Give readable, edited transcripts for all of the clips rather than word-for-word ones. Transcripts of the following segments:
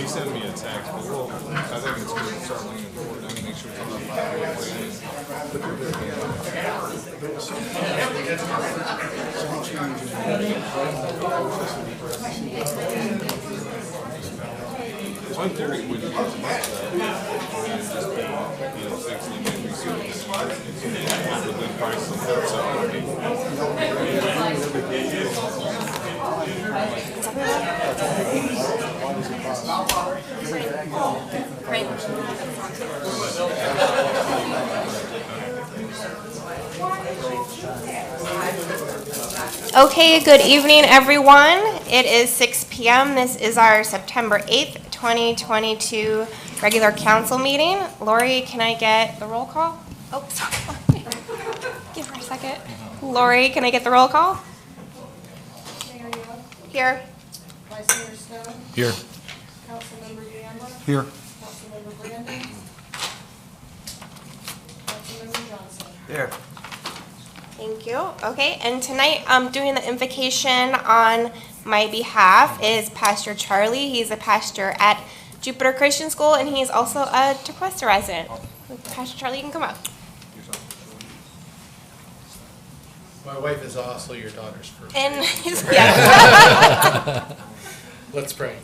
He sent me a text, but I think it's good to start leaning forward and make sure it's on the one theory would be just fixing and within price Okay, good evening, everyone. It is 6 p.m. This is our September 8th, 2022 regular council meeting. Lori, can I get the roll call? Oh, sorry. Give her a second. Lori, can I get the roll call? Mayor Young. Here. Vice Mayor Stone. Here. Councilmember Gamble. Here. Councilmember Brandon. Councilmember Johnson. There. Thank you. Okay, and tonight I'm doing the invocation on my behalf is Pastor Charlie. He's a pastor at Jupiter Christian School, and he's also a Tequesta resident. Pastor Charlie, you can come up. My wife is also your daughter's first. And yes. Let's pray.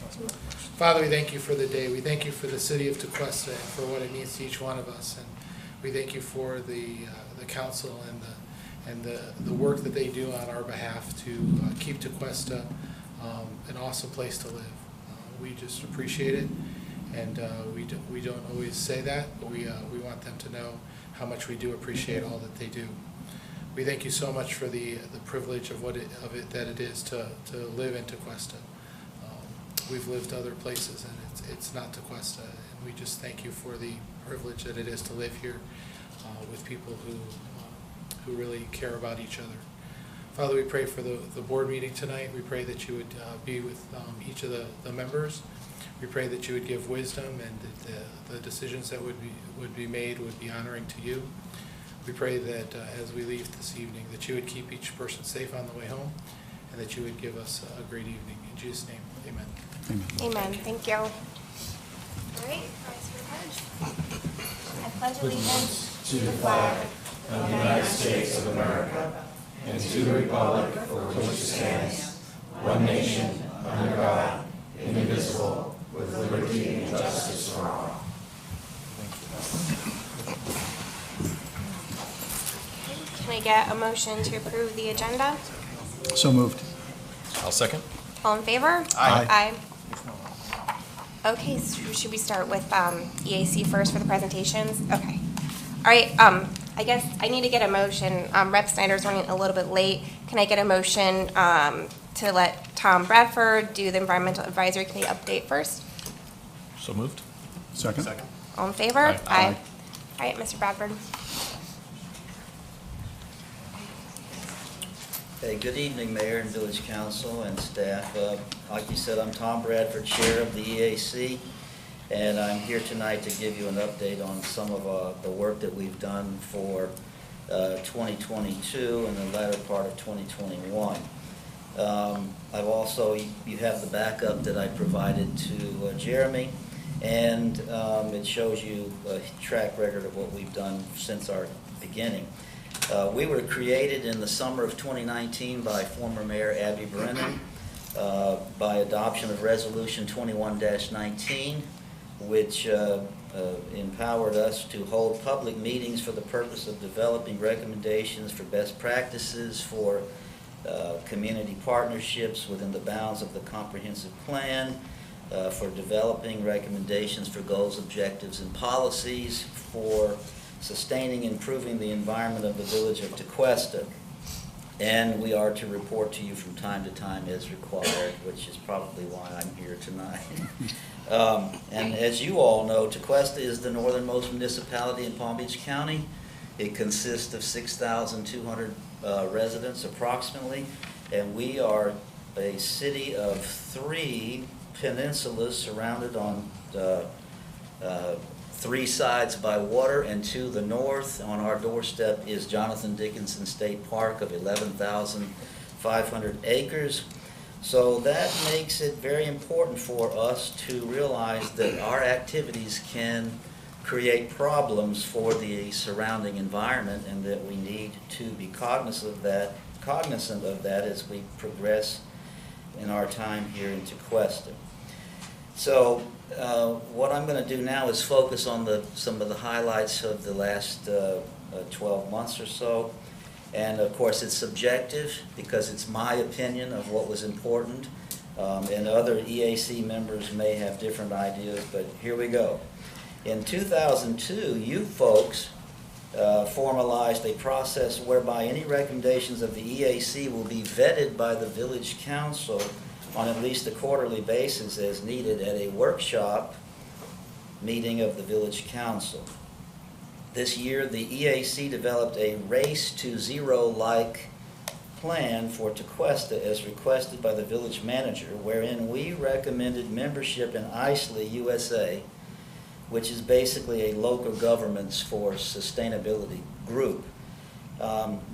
Father, we thank you for the day. We thank you for the city of Tequesta and for what it means to each one of us. And we thank you for the council and the work that they do on our behalf to keep Tequesta an awesome place to live. We just appreciate it, and we don't always say that, but we want them to know how much we do appreciate all that they do. We thank you so much for the privilege of that it is to live in Tequesta. We've lived other places, and it's not Tequesta, and we just thank you for the privilege that it is to live here with people who really care about each other. Father, we pray for the board meeting tonight. We pray that you would be with each of the members. We pray that you would give wisdom, and that the decisions that would be made would be honoring to you. We pray that as we leave this evening, that you would keep each person safe on the way home, and that you would give us a great evening. In Jesus' name, amen. Amen. Thank you. All right, rise for the pledge. I pledge allegiance to the flag of the United States of America and to the republic for which it stands, one nation, under God, indivisible, with liberty and justice for all. Can I get a motion to approve the agenda? So moved. I'll second. All in favor? Aye. Okay, so should we start with EAC first for the presentations? Okay. All right, I guess I need to get a motion. Rep. Snyder's running a little bit late. Can I get a motion to let Tom Bradford do the Environmental Advisory Committee update first? So moved. Second. All in favor? Aye. All right, Mr. Bradford. Hey, good evening, Mayor and Village Council and staff. Like you said, I'm Tom Bradford, Chair of the EAC, and I'm here tonight to give you an update on some of the work that we've done for 2022 and the latter part of 2021. I've also, you have the backup that I provided to Jeremy, and it shows you a track record of what we've done since our beginning. We were created in the summer of 2019 by former Mayor Abby Brennan by adoption of Resolution 21-19, which empowered us to hold public meetings for the purpose of developing recommendations for best practices for community partnerships within the bounds of the comprehensive plan, for developing recommendations for goals, objectives, and policies, for sustaining and improving the environment of the village of Tequesta. And we are to report to you from time to time as required, which is probably why I'm here tonight. And as you all know, Tequesta is the northernmost municipality in Palm Beach County. It consists of 6,200 residents approximately, and we are a city of 3 peninsulas surrounded on 3 sides by water, and to the north on our doorstep is Jonathan Dickinson State Park of 11,500 acres. So that makes it very important for us to realize that our activities can create problems for the surrounding environment, and that we need to be cognizant of that as we progress in our time here in Tequesta. So what I'm going to do now is focus on some of the highlights of the last 12 months or so. And of course it's subjective because it's my opinion of what was important, and other EAC members may have different ideas, but here we go. In 2002, you folks formalized a process whereby any recommendations of the EAC will be vetted by the Village Council on at least a quarterly basis as needed at a workshop meeting of the Village Council. This year, the EAC developed a Race to Zero-like plan for Tequesta as requested by the village manager, wherein we recommended membership in ISLE USA, which is basically a local governments for sustainability group.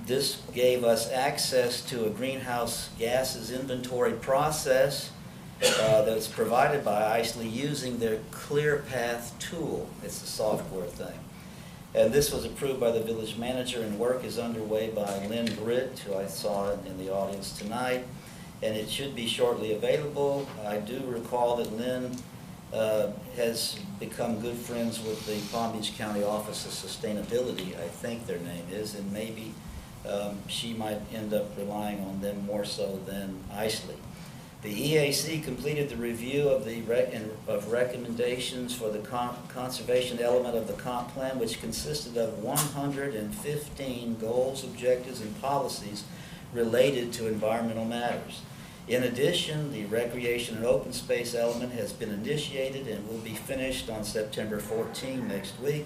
This gave us access to a greenhouse gases inventory process that's provided by ISLE using their ClearPath tool. It's a software thing. And this was approved by the village manager, and work is underway by Lynn Britt, who I saw in the audience tonight, and it should be shortly available. I do recall that Lynn has become good friends with the Palm Beach County Office of Sustainability, I think their name is, and maybe she might end up relying on them more so than ISLE. The EAC completed the review of recommendations for the conservation element of the comp plan, which consisted of 115 goals, objectives, and policies related to environmental matters. In addition, the recreation and open space element has been initiated and will be finished on September 14 next week.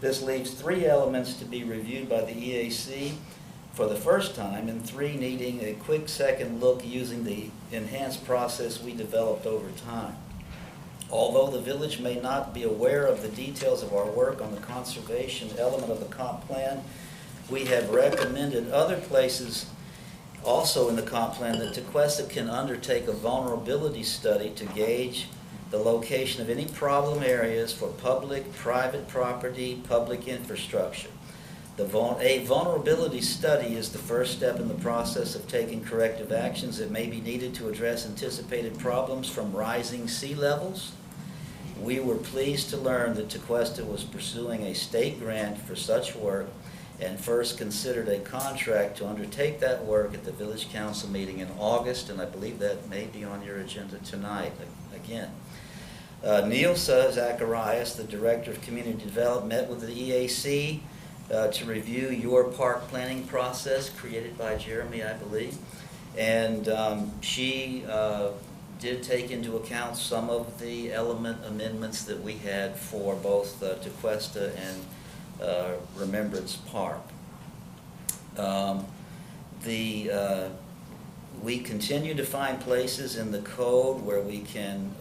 This leaves 3 elements to be reviewed by the EAC for the first time, and 3 needing a quick second look using the enhanced process we developed over time. Although the village may not be aware of the details of our work on the conservation element of the comp plan, we have recommended other places also in the comp plan that Tequesta can undertake a vulnerability study to gauge the location of any problem areas for public, private property, public infrastructure. A vulnerability study is the first step in the process of taking corrective actions that may be needed to address anticipated problems from rising sea levels. We were pleased to learn that Tequesta was pursuing a state grant for such work and first considered a contract to undertake that work at the Village Council meeting in August, and I believe that may be on your agenda tonight again. Neil Zacharias, the Director of Community Development, met with the EAC to review your park planning process created by Jeremy, I believe. And she did take into account some of the element amendments that we had for both Tequesta and Remembrance Park. We continue to find places in the code where we can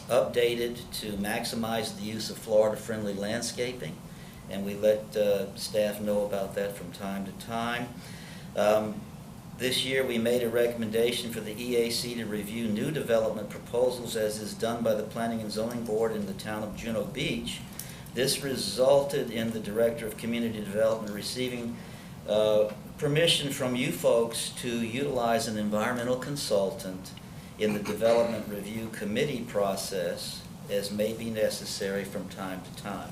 update it to maximize the use of Florida-friendly landscaping, and we let staff know about that from time to time. This year, we made a recommendation for the EAC to review new development proposals as is done by the Planning and Zoning Board in the town of Juno Beach. This resulted in the Director of Community Development receiving permission from you folks to utilize an environmental consultant in the Development Review Committee process as may be necessary from time to time.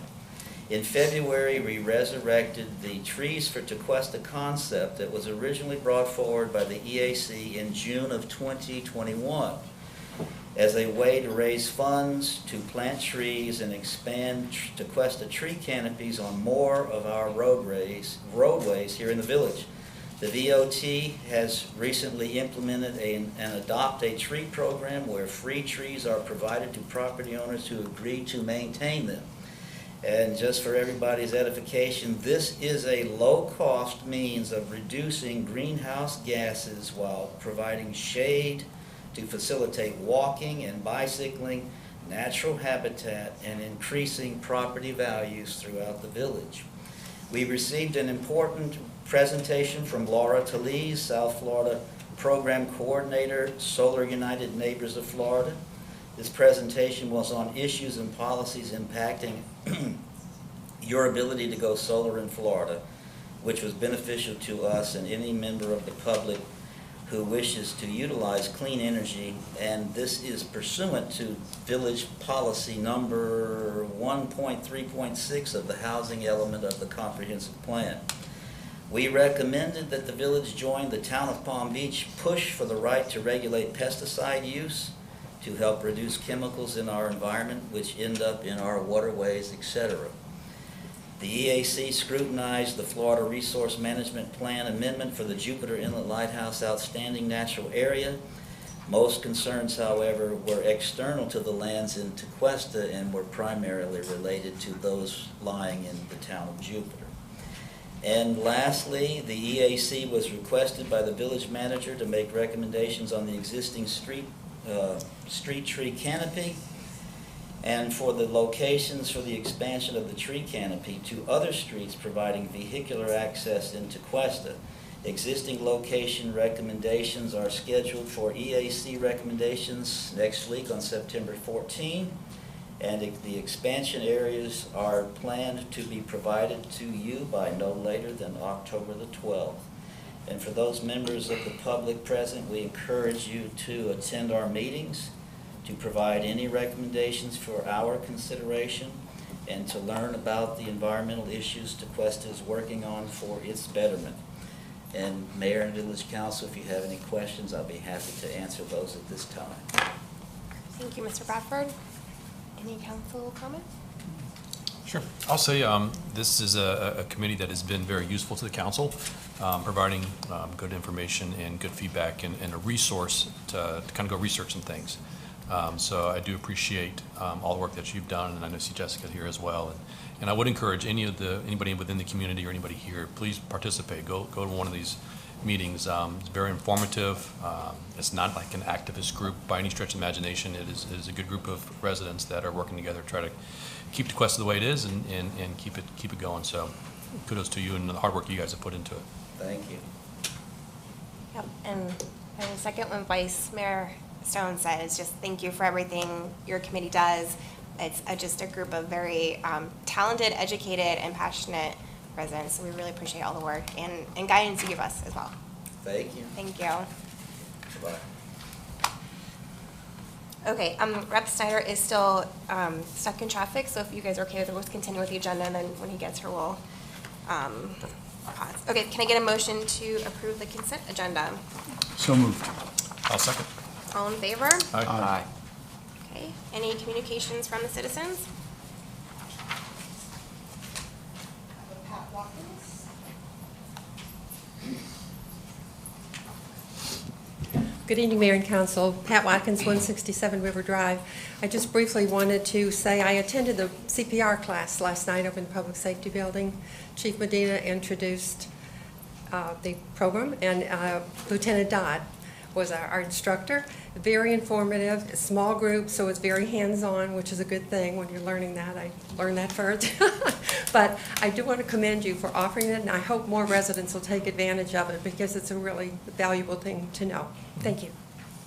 In February, we resurrected the Trees for Tequesta concept that was originally brought forward by the EAC in June of 2021 as a way to raise funds to plant trees and expand Tequesta tree canopies on more of our roadways here in the village. The VOT has recently implemented an Adopt a Tree program where free trees are provided to property owners who agree to maintain them. And just for everybody's edification, this is a low-cost means of reducing greenhouse gases while providing shade to facilitate walking and bicycling, natural habitat, and increasing property values throughout the village. We received an important presentation from Laura Talese, South Florida Program Coordinator, Solar United Neighbors of Florida. This presentation was on issues and policies impacting your ability to go solar in Florida, which was beneficial to us and any member of the public who wishes to utilize clean energy, and this is pursuant to village policy number 1.3.6 of the housing element of the comprehensive plan. We recommended that the village join the Town of Palm Beach push for the right to regulate pesticide use to help reduce chemicals in our environment which end up in our waterways, etc. The EAC scrutinized the Florida Resource Management Plan amendment for the Jupiter Inlet Lighthouse Outstanding Natural Area. Most concerns, however, were external to the lands in Tequesta and were primarily related to those lying in the town of Jupiter. And lastly, the EAC was requested by the village manager to make recommendations on the existing street tree canopy and for the locations for the expansion of the tree canopy to other streets providing vehicular access in Tequesta. Existing location recommendations are scheduled for EAC recommendations next week on September 14, and the expansion areas are planned to be provided to you by no later than October the 12th. And for those members of the public present, we encourage you to attend our meetings, to provide any recommendations for our consideration, and to learn about the environmental issues Tequesta is working on for its betterment. And Mayor and Village Council, if you have any questions, I'll be happy to answer those at this time. Thank you, Mr. Bradford. Any council comments? Sure. I'll say this is a committee that has been very useful to the council, providing good information and good feedback and a resource to kind of go research some things. So I do appreciate all the work that you've done, and I know see Jessica here as well. And I would encourage anybody within the community or anybody here, please participate. Go to one of these meetings. It's very informative. It's not like an activist group by any stretch of imagination. It is a good group of residents that are working together to try to keep Tequesta the way it is and keep it going. So kudos to you and the hard work you guys have put into it. Thank you. Yep, and the second one Vice Mayor Stone said is just thank you for everything your committee does. It's just a group of very talented, educated, and passionate residents. So we really appreciate all the work and guidance you give us as well. Thank you. Thank you. Bye. Okay, Rep. Snyder is still stuck in traffic, so if you guys are okay with it, we'll continue with the agenda, and then when he gets here, we'll pause. Okay, can I get a motion to approve the consent agenda? So moved. I'll second. All in favor? Aye. Okay, any communications from the citizens? Pat Watkins. Good evening, Mayor and Council. Pat Watkins, 167 River Drive. I just briefly wanted to say I attended the CPR class last night over in the Public Safety Building. Chief Medina introduced the program, and Lieutenant Dodd was our instructor. Very informative, a small group, so it's very hands-on, which is a good thing when you're learning that. I learned that first. But I do want to commend you for offering it, and I hope more residents will take advantage of it because it's a really valuable thing to know. Thank you.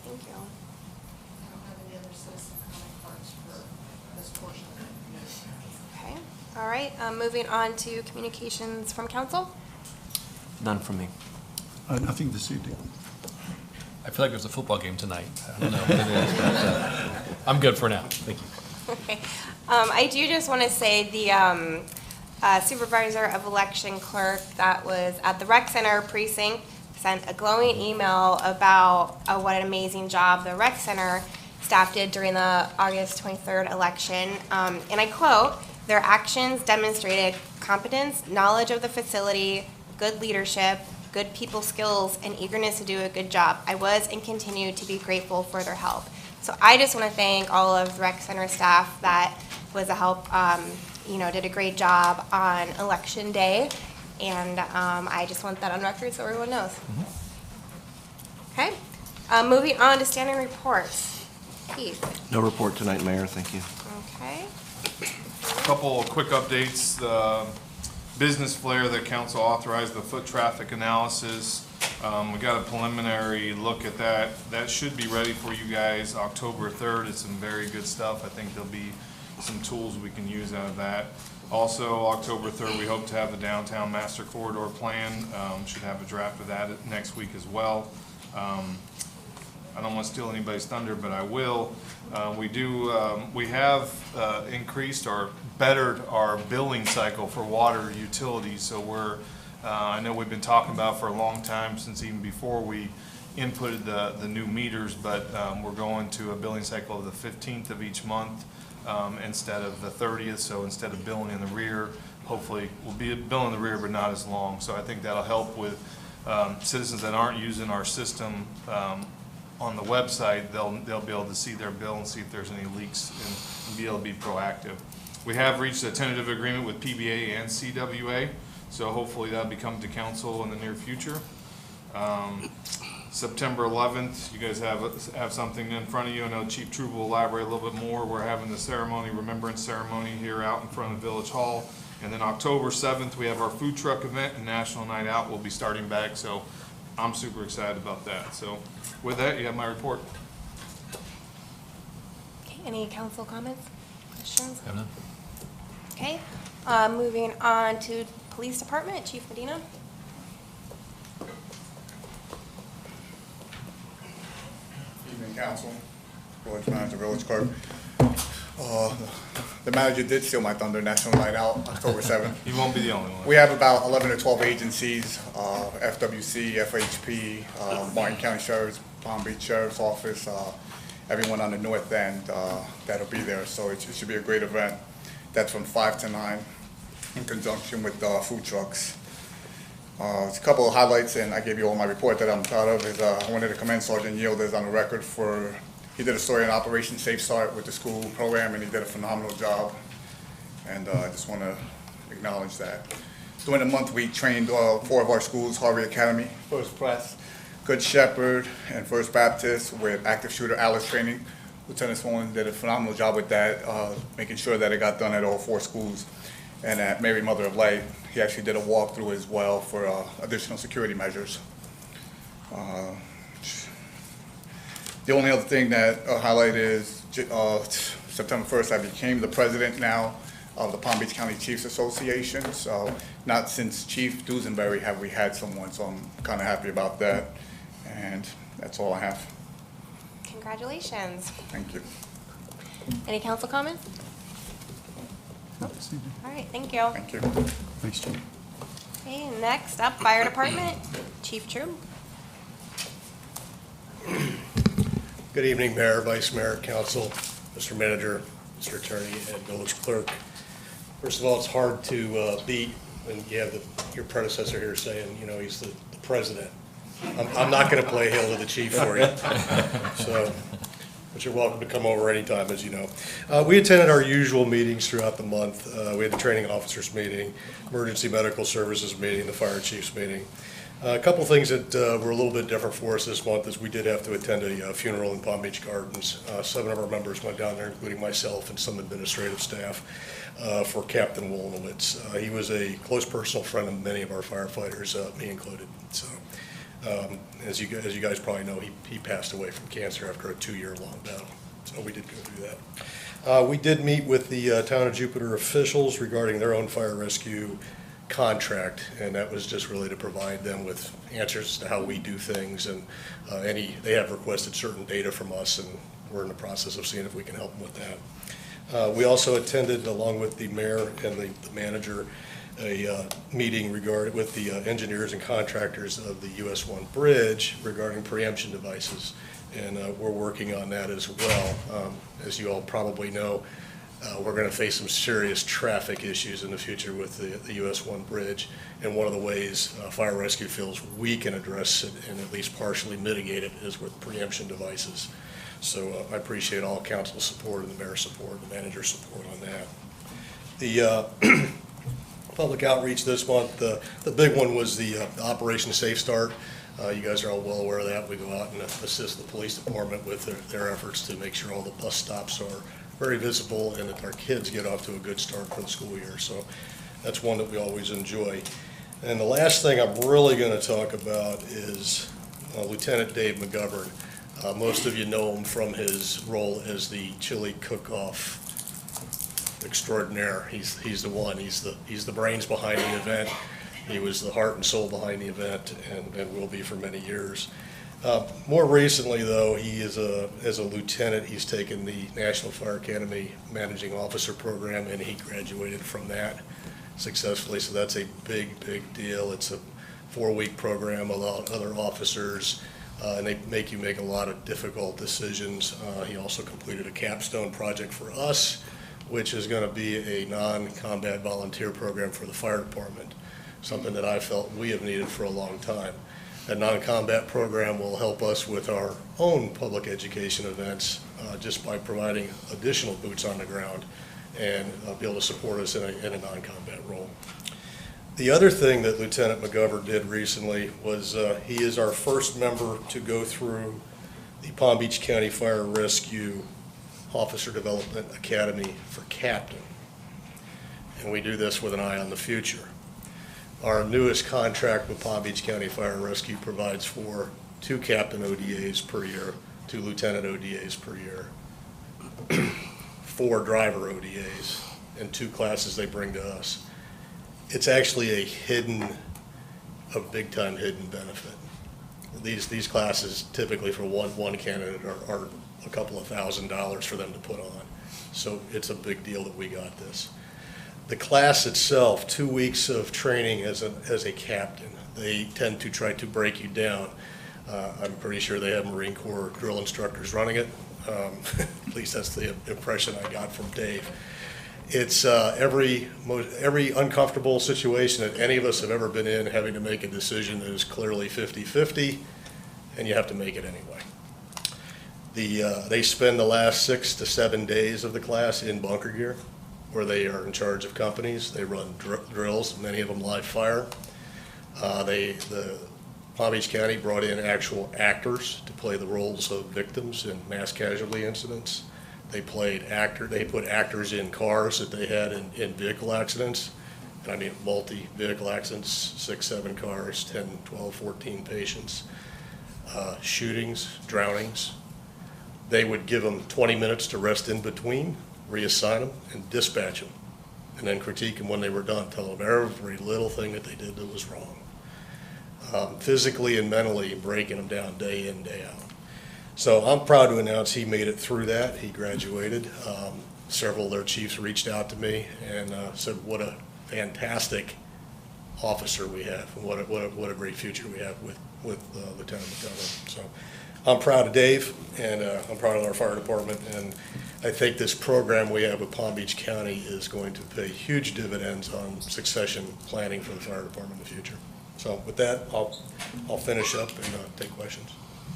Thank you. I don't have any other citizen comment cards for this portion of the meeting. Okay, all right, moving on to communications from council. None from me. Nothing this evening. I feel like there's a football game tonight. I don't know what it is, but I'm good for now. Thank you. Okay. I do just want to say the supervisor of election clerk that was at the rec center precinct sent a glowing email about what an amazing job the rec center staff did during the August 23rd election. And I quote, "Their actions demonstrated competence, knowledge of the facility, good leadership, good people skills, and eagerness to do a good job. I was and continue to be grateful for their help." So I just want to thank all of the rec center staff that was a help, did a great job on election day. And I just want that on record so everyone knows. Okay, moving on to standing reports. Keith. No report tonight, Mayor, thank you. Okay. A couple of quick updates. The business flare that council authorized, the foot traffic analysis. We got a preliminary look at that. That should be ready for you guys October 3rd. It's some very good stuff. I think there'll be some tools we can use out of that. Also, October 3rd, we hope to have the downtown master corridor plan. Should have a draft of that next week as well. I don't want to steal anybody's thunder, but I will. We have increased or bettered our billing cycle for water utilities. So I know we've been talking about for a long time, since even before we inputted the new meters, but we're going to a billing cycle of the 15th of each month instead of the 30th. So instead of billing in the rear, hopefully we'll be billing in the rear, but not as long. So I think that'll help with citizens that aren't using our system on the website. They'll be able to see their bill and see if there's any leaks and be able to be proactive. We have reached a tentative agreement with PBA and CWA, so hopefully that'll be coming to council in the near future. September 11th, you guys have something in front of you. I know Chief Trouble will elaborate a little bit more. We're having the ceremony, remembrance ceremony here out in front of Village Hall. And then October 7th, we have our food truck event and National Night Out will be starting back, so I'm super excited about that. So with that, you have my report. Okay, any council comments, questions? Have none? Okay, moving on to police department, Chief Medina. Evening, council, village manager, village clerk. The manager did steal my thunder, National Night Out, October 7th. You won't be the only one. We have about 11 or 12 agencies, FWC, FHP, Martin County Sheriff's, Palm Beach Sheriff's Office, everyone on the north end that'll be there. So it should be a great event. That's from 5 to 9 in conjunction with food trucks. There's a couple of highlights, and I gave you all my report that I'm proud of. Is I wanted to commend Sergeant Yildiz on the record for, he did a story on Operation Safe Start with the school program, and he did a phenomenal job. And I just want to acknowledge that. During the month, we trained 4 of our schools, Harvey Academy, First Press, Good Shepherd, and First Baptist with active shooter Alice training. Lieutenant Swan did a phenomenal job with that, making sure that it got done at all 4 schools. And at Mary Mother of Light, he actually did a walkthrough as well for additional security measures. The only other thing that I'll highlight is September 1st, I became the president now of the Palm Beach County Chiefs Association. So not since Chief Dusenberry have we had someone, so I'm kind of happy about that. And that's all I have. Congratulations. Thank you. Any council comments? Not this evening. All right, thank you. Thank you. Thanks, Chief. Okay, next up, fire department, Chief Troop. Good evening, Mayor, Vice Mayor, Council, Mr. Manager, Mr. Attorney, and Village Clerk. First of all, it's hard to beat when you have your predecessor here saying, you know, he's the president. I'm not going to play hail to the chief for you. So, but you're welcome to come over anytime, as you know. We attended our usual meetings throughout the month. We had the training officers meeting, emergency medical services meeting, the fire chiefs meeting. A couple things that were a little bit different for us this month is we did have to attend a funeral in Palm Beach Gardens. 7 of our members went down there, including myself and some administrative staff, for Captain Wolnowitz. He was a close personal friend of many of our firefighters, me included. So, as you guys probably know, he passed away from cancer after a 2-year-long battle. So we did go through that. We did meet with the Town of Jupiter officials regarding their own fire rescue contract, and that was just really to provide them with answers to how we do things, and they have requested certain data from us, and we're in the process of seeing if we can help them with that. We also attended, along with the mayor and the manager, a meeting with the engineers and contractors of the US 1 bridge regarding preemption devices, and we're working on that as well. As you all probably know, we're going to face some serious traffic issues in the future with the US 1 bridge, and one of the ways fire rescue feels we can address it and at least partially mitigate it is with preemption devices. So I appreciate all council support and the mayor's support and the manager's support on that. The public outreach this month, the big one was the Operation Safe Start. You guys are all well aware of that. We go out and assist the police department with their efforts to make sure all the bus stops are very visible and that our kids get off to a good start for the school year. So that's one that we always enjoy. And the last thing I'm really going to talk about is Lieutenant Dave McGovern. Most of you know him from his role as the chili cook-off extraordinaire. He's the one. He's the brains behind the event. He was the heart and soul behind the event, and will be for many years. More recently, though, he is as a lieutenant, he's taken the National Fire Academy Managing Officer program, and he graduated from that successfully. So that's a big, big deal. It's a 4-week program with other officers, and they make you make a lot of difficult decisions. He also completed a capstone project for us, which is going to be a non-combat volunteer program for the fire department, something that I felt we have needed for a long time. A non-combat program will help us with our own public education events just by providing additional boots on the ground and be able to support us in a non-combat role. The other thing that Lieutenant McGovern did recently was he is our first member to go through the Palm Beach County Fire Rescue Officer Development Academy for Captain. And we do this with an eye on the future. Our newest contract with Palm Beach County Fire and Rescue provides for 2 captain ODAs per year, 2 lieutenant ODAs per year, 4 driver ODAs, and 2 classes they bring to us. It's actually a big-time hidden benefit. These classes typically for one candidate are a couple of $1,000s for them to put on. So it's a big deal that we got this. The class itself, 2 weeks of training as a captain, they tend to try to break you down. I'm pretty sure they have Marine Corps drill instructors running it. At least that's the impression I got from Dave. It's every uncomfortable situation that any of us have ever been in, having to make a decision that is clearly 50-50, and you have to make it anyway. They spend the last 6 to 7 days of the class in bunker gear, where they are in charge of companies. They run drills, many of them live fire. The Palm Beach County brought in actual actors to play the roles of victims in mass casualty incidents. They put actors in cars that they had in vehicle accidents, and I mean multi-vehicle accidents, 6, 7 cars, 10, 12, 14 patients, shootings, drownings. They would give them 20 minutes to rest in between, reassign them, and dispatch them, and then critique them when they were done, tell them every little thing that they did that was wrong. Physically and mentally breaking them down day in, day out. So I'm proud to announce he made it through that. He graduated. Several of their chiefs reached out to me and said what a fantastic officer we have, and what a great future we have with Lieutenant McGovern. So I'm proud of Dave, and I'm proud of our fire department, and I think this program we have with Palm Beach County is going to pay huge dividends on succession planning for the fire department in the future. So with that, I'll finish up and take questions.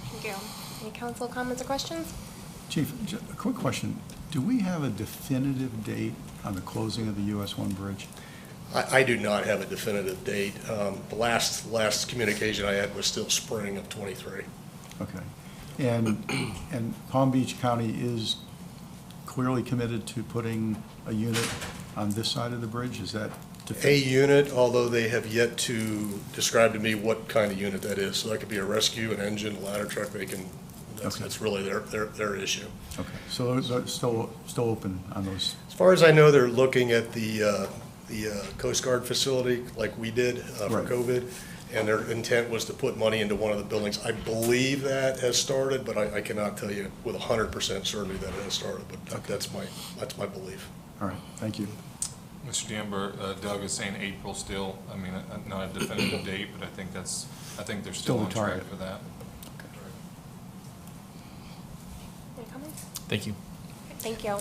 Thank you. Any council comments or questions? Chief, a quick question. Do we have a definitive date on the closing of the US 1 bridge? I do not have a definitive date. The last communication I had was still spring of '23. Okay. And Palm Beach County is clearly committed to putting a unit on this side of the bridge? Is that A unit, although they have yet to describe to me what kind of unit that is. So that could be a rescue, an engine, a ladder truck. That's really their issue. Okay, so those are still open on those? As far as I know, they're looking at the Coast Guard facility like we did for Right. COVID, and their intent was to put money into one of the buildings. I believe that has started, but I cannot tell you with 100% certainty that it has started, but that's my belief. All right, thank you. Mr. Danber, Doug is saying April still. I mean, not a definitive date, but I think they're still Still the on track target. for that. Any comments? Thank you. Thank you.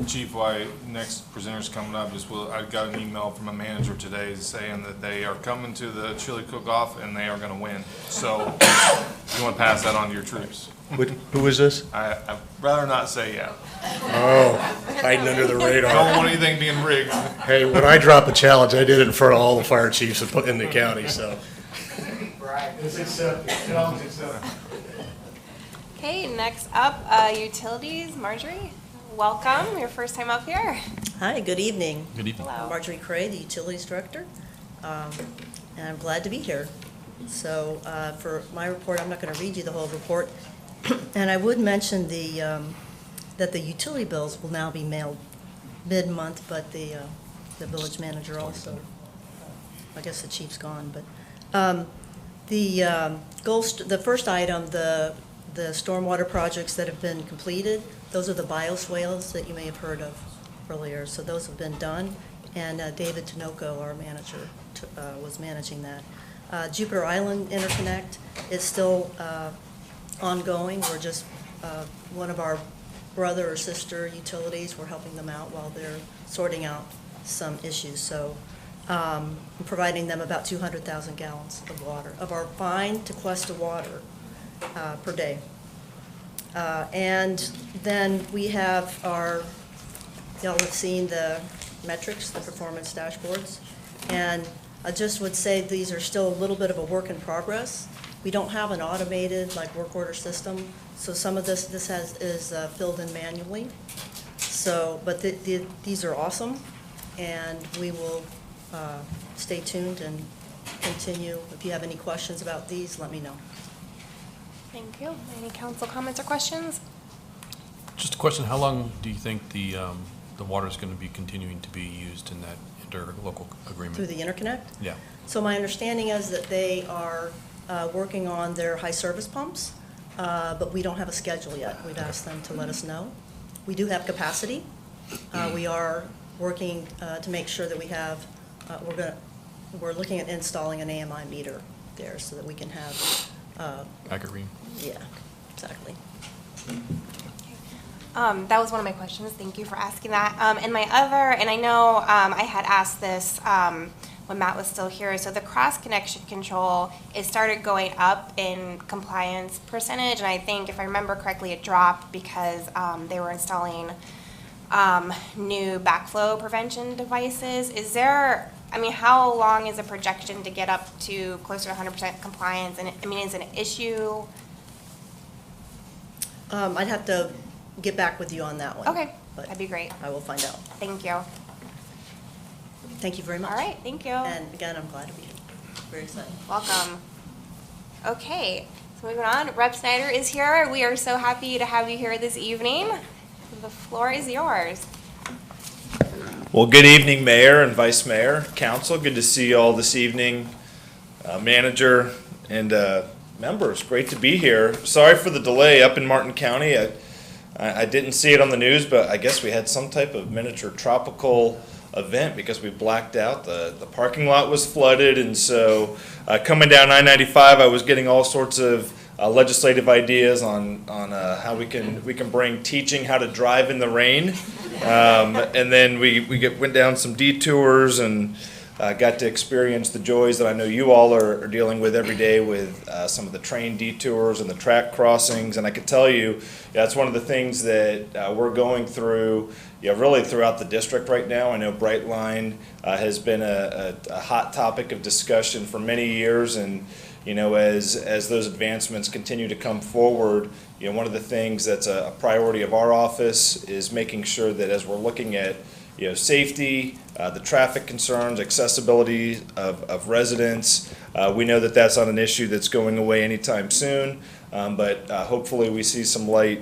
Chief, why next presenter's coming up, I got an email from a manager today saying that they are coming to the chili cook-off and they are gonna win. So, you wanna pass that on to your troops? Who is this? I'd rather not say yet. Oh, hiding under the I don't radar. want anything being rigged. Hey, when I drop a challenge, I did it in front of all the fire chiefs in the county, so. Right, it's accepted, challenge accepted. Okay, next up, utilities. Marjorie, welcome. Your first time up here. Hi, good evening. Good evening. Hello. I'm Marjorie Cray, the Utilities Director, and I'm glad to be here. So for my report, I'm not going to read you the whole report, and I would mention that the utility bills will now be mailed mid-month, but the village manager also, I guess the chief's gone, but the first item, the stormwater projects that have been completed, those are the bioswales that you may have heard of earlier. So those have been done, and David Tinoco, our manager, was managing that. Jupiter Island Interconnect is still ongoing. We're just, one of our brother or sister utilities, we're helping them out while they're sorting out some issues. So I'm providing them about 200,000 gallons of water, of our fine Tequesta water per day. And then we have y'all have seen the metrics, the performance dashboards. And I just would say these are still a little bit of a work in progress. We don't have an automated work order system, so some of this is filled in manually. So, but these are awesome, and we will stay tuned and continue. If you have any questions about these, let me know. Thank you. Any council comments or questions? Just a question, how long do you think the water is going to be continuing to be used in that interlocal agreement? Through the interconnect? Yeah. So my understanding is that they are working on their high service pumps, but we don't have a schedule yet. We've asked them to let us know. We do have capacity. We are working to make sure that we have, we're looking at installing an AMI meter there so that we can have Accurate reading? yeah, exactly. That was one of my questions. Thank you for asking that. And my other, and I know I had asked this when Matt was still here, so the cross-connection control, it started going up in compliance percentage, and I think, if I remember correctly, it dropped because they were installing new backflow prevention devices. Is there, I mean, how long is a projection to get up to closer to 100% compliance? And I mean, is it an issue? I'd have to get back with you on that one. Okay, but that'd be great. I will find out. Thank you. Thank you very much. All right, thank you. And again, I'm glad to be here. Very excited. Welcome. Okay, so moving on, Rep. Snyder is here. We are so happy to have you here this evening. The floor is yours. Well, good evening, Mayor and Vice Mayor, Council. Good to see you all this evening. Manager and members, great to be here. Sorry for the delay up in Martin County. I didn't see it on the news, but I guess we had some type of miniature tropical event because we blacked out. The parking lot was flooded, and so coming down I-95, I was getting all sorts of legislative ideas on how we can bring teaching how to drive in the rain, and then we went down some detours and got to experience the joys that I know you all are dealing with every day with some of the train detours and the track crossings. And I can tell you, that's one of the things that we're going through, really throughout the district right now. I know Brightline has been a hot topic of discussion for many years, and as those advancements continue to come forward, one of the things that's a priority of our office is making sure that as we're looking at safety, the traffic concerns, accessibility of residents, we know that that's not an issue that's going away anytime soon, but hopefully we see some light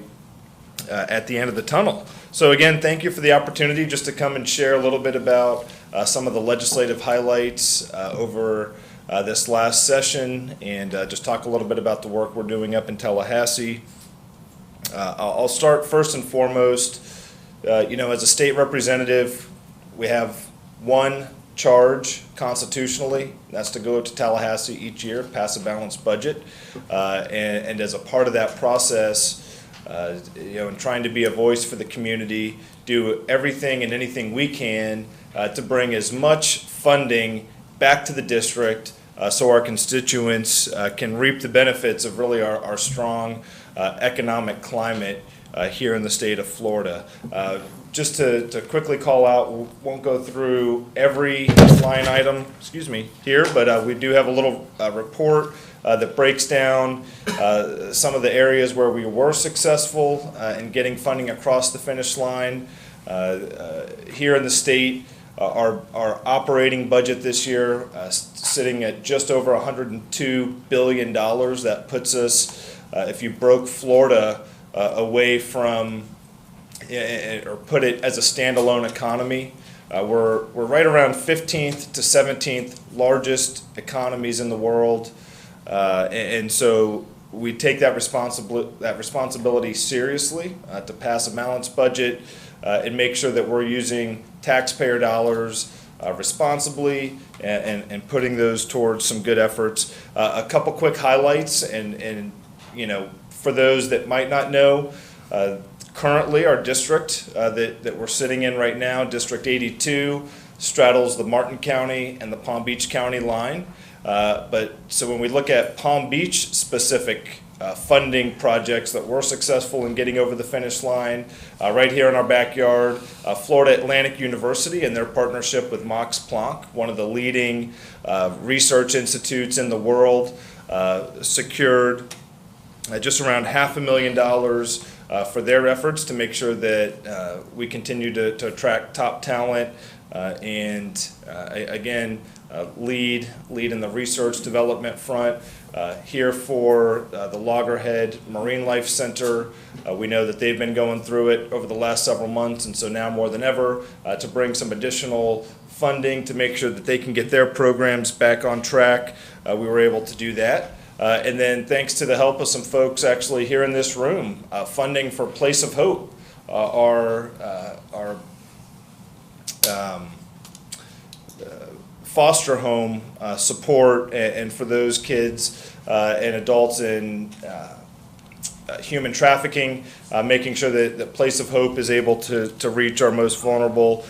at the end of the tunnel. So again, thank you for the opportunity just to come and share a little bit about some of the legislative highlights over this last session, and just talk a little bit about the work we're doing up in Tallahassee. I'll start first and foremost, as a state representative, we have one charge constitutionally, and that's to go to Tallahassee each year, pass a balanced budget, and as a part of that process, and trying to be a voice for the community, do everything and anything we can to bring as much funding back to the district so our constituents can reap the benefits of really our strong economic climate here in the state of Florida. Just to quickly call out, we won't go through every line item, here, but we do have a little report that breaks down some of the areas where we were successful in getting funding across the finish line. Here in the state, our operating budget this year sitting at just over $102 billion. That puts us, if you broke Florida away from, or put it as a standalone economy, we're right around 15th to 17th largest economies in the world. And so we take that responsibility seriously to pass a balanced budget and make sure that we're using taxpayer dollars responsibly and putting those towards some good efforts. A couple quick highlights, and for those that might not know, currently our district that we're sitting in right now, District 82, straddles the Martin County and the Palm Beach County line. So when we look at Palm Beach specific funding projects that were successful in getting over the finish line, right here in our backyard, Florida Atlantic University and their partnership with Max Planck, one of the leading research institutes in the world, secured just around $500,000 for their efforts to make sure that we continue to attract top talent and again, lead in the research development front. Here for the Loggerhead Marine Life Center, we know that they've been going through it over the last several months, and so now more than ever to bring some additional funding to make sure that they can get their programs back on track. We were able to do that. And then thanks to the help of some folks actually here in this room, funding for Place of Hope, our foster home support, and for those kids and adults in human trafficking, making sure that Place of Hope is able to reach our most vulnerable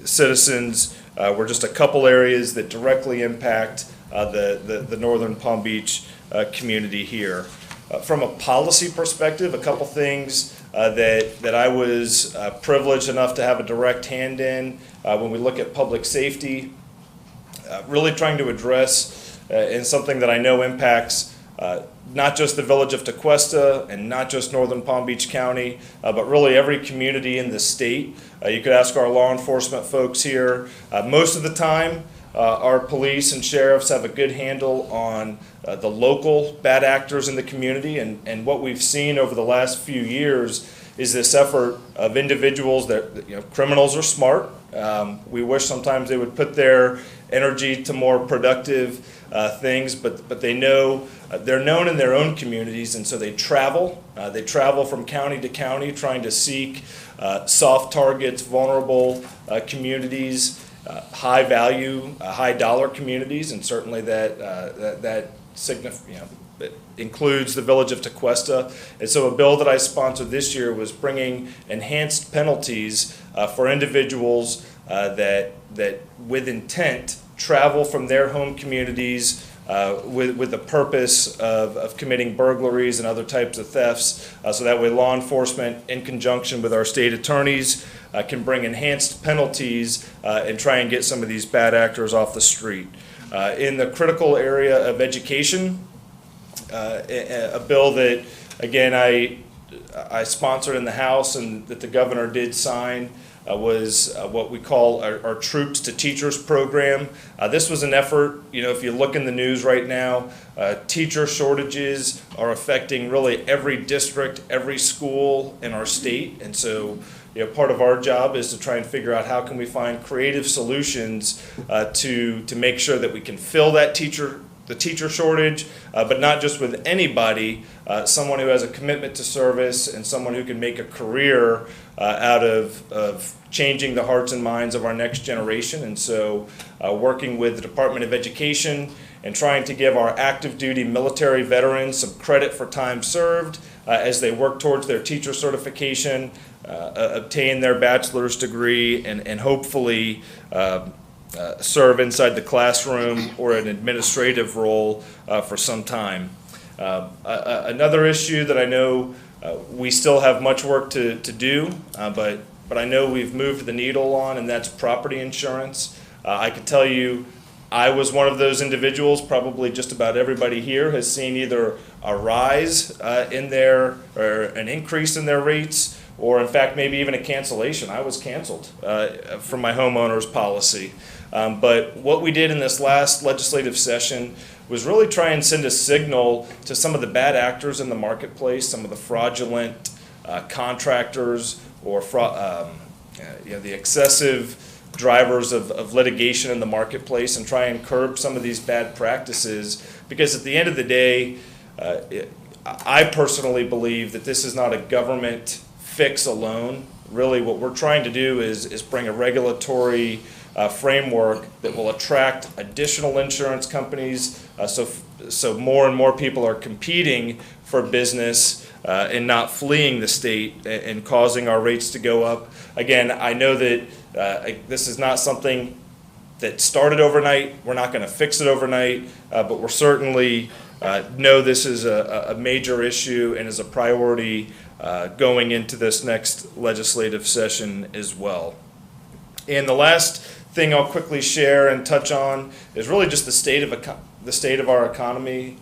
citizens. We're just a couple areas that directly impact the northern Palm Beach community here. From a policy perspective, a couple things that I was privileged enough to have a direct hand in when we look at public safety, really trying to address in something that I know impacts not just the village of Tequesta and not just northern Palm Beach County, but really every community in the state. You could ask our law enforcement folks here. Most of the time, our police and sheriffs have a good handle on the local bad actors in the community, and what we've seen over the last few years is this effort of individuals that, criminals are smart. We wish sometimes they would put their energy to more productive things, but they know they're known in their own communities, and so they travel. They travel from county to county trying to seek soft targets, vulnerable communities, high value, high dollar communities, and certainly that includes the village of Tequesta. And so a bill that I sponsored this year was bringing enhanced penalties for individuals that with intent travel from their home communities with the purpose of committing burglaries and other types of thefts, so that way law enforcement, in conjunction with our state attorneys, can bring enhanced penalties and try and get some of these bad actors off the street. In the critical area of education, a bill that, again, I sponsored in the House and that the governor did sign was what we call our Troops to Teachers program. This was an effort, if you look in the news right now, teacher shortages are affecting really every district, every school in our state. And so, part of our job is to try and figure out how can we find creative solutions to make sure that we can fill that the teacher shortage, but not just with anybody, someone who has a commitment to service and someone who can make a career out of changing the hearts and minds of our next generation. And so working with the Department of Education and trying to give our active duty military veterans some credit for time served as they work towards their teacher certification, obtain their bachelor's degree, and hopefully serve inside the classroom or an administrative role for some time. Another issue that I know we still have much work to do, but I know we've moved the needle on, and that's property insurance. I can tell you I was one of those individuals, probably just about everybody here has seen either a rise in their, or an increase in their rates, or in fact maybe even a cancellation. I was canceled from my homeowner's policy. But what we did in this last legislative session was really try and send a signal to some of the bad actors in the marketplace, some of the fraudulent contractors, or the excessive drivers of litigation in the marketplace, and try and curb some of these bad practices. Because at the end of the day, I personally believe that this is not a government fix alone. Really what we're trying to do is bring a regulatory framework that will attract additional insurance companies, so more and more people are competing for business and not fleeing the state and causing our rates to go up. Again, I know that this is not something that started overnight. We're not going to fix it overnight, but we're certainly know this is a major issue and is a priority going into this next legislative session as well. And the last thing I'll quickly share and touch on is really just the state of our economy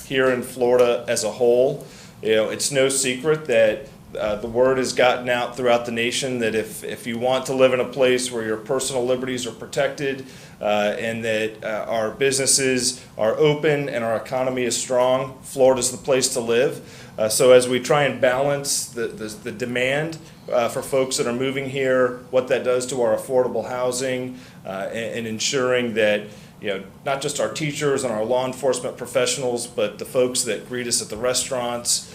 here in Florida as a whole. It's no secret that the word has gotten out throughout the nation that if you want to live in a place where your personal liberties are protected and that our businesses are open and our economy is strong, Florida's the place to live. So as we try and balance the demand for folks that are moving here, what that does to our affordable housing, and ensuring that not just our teachers and our law enforcement professionals, but the folks that greet us at the restaurants,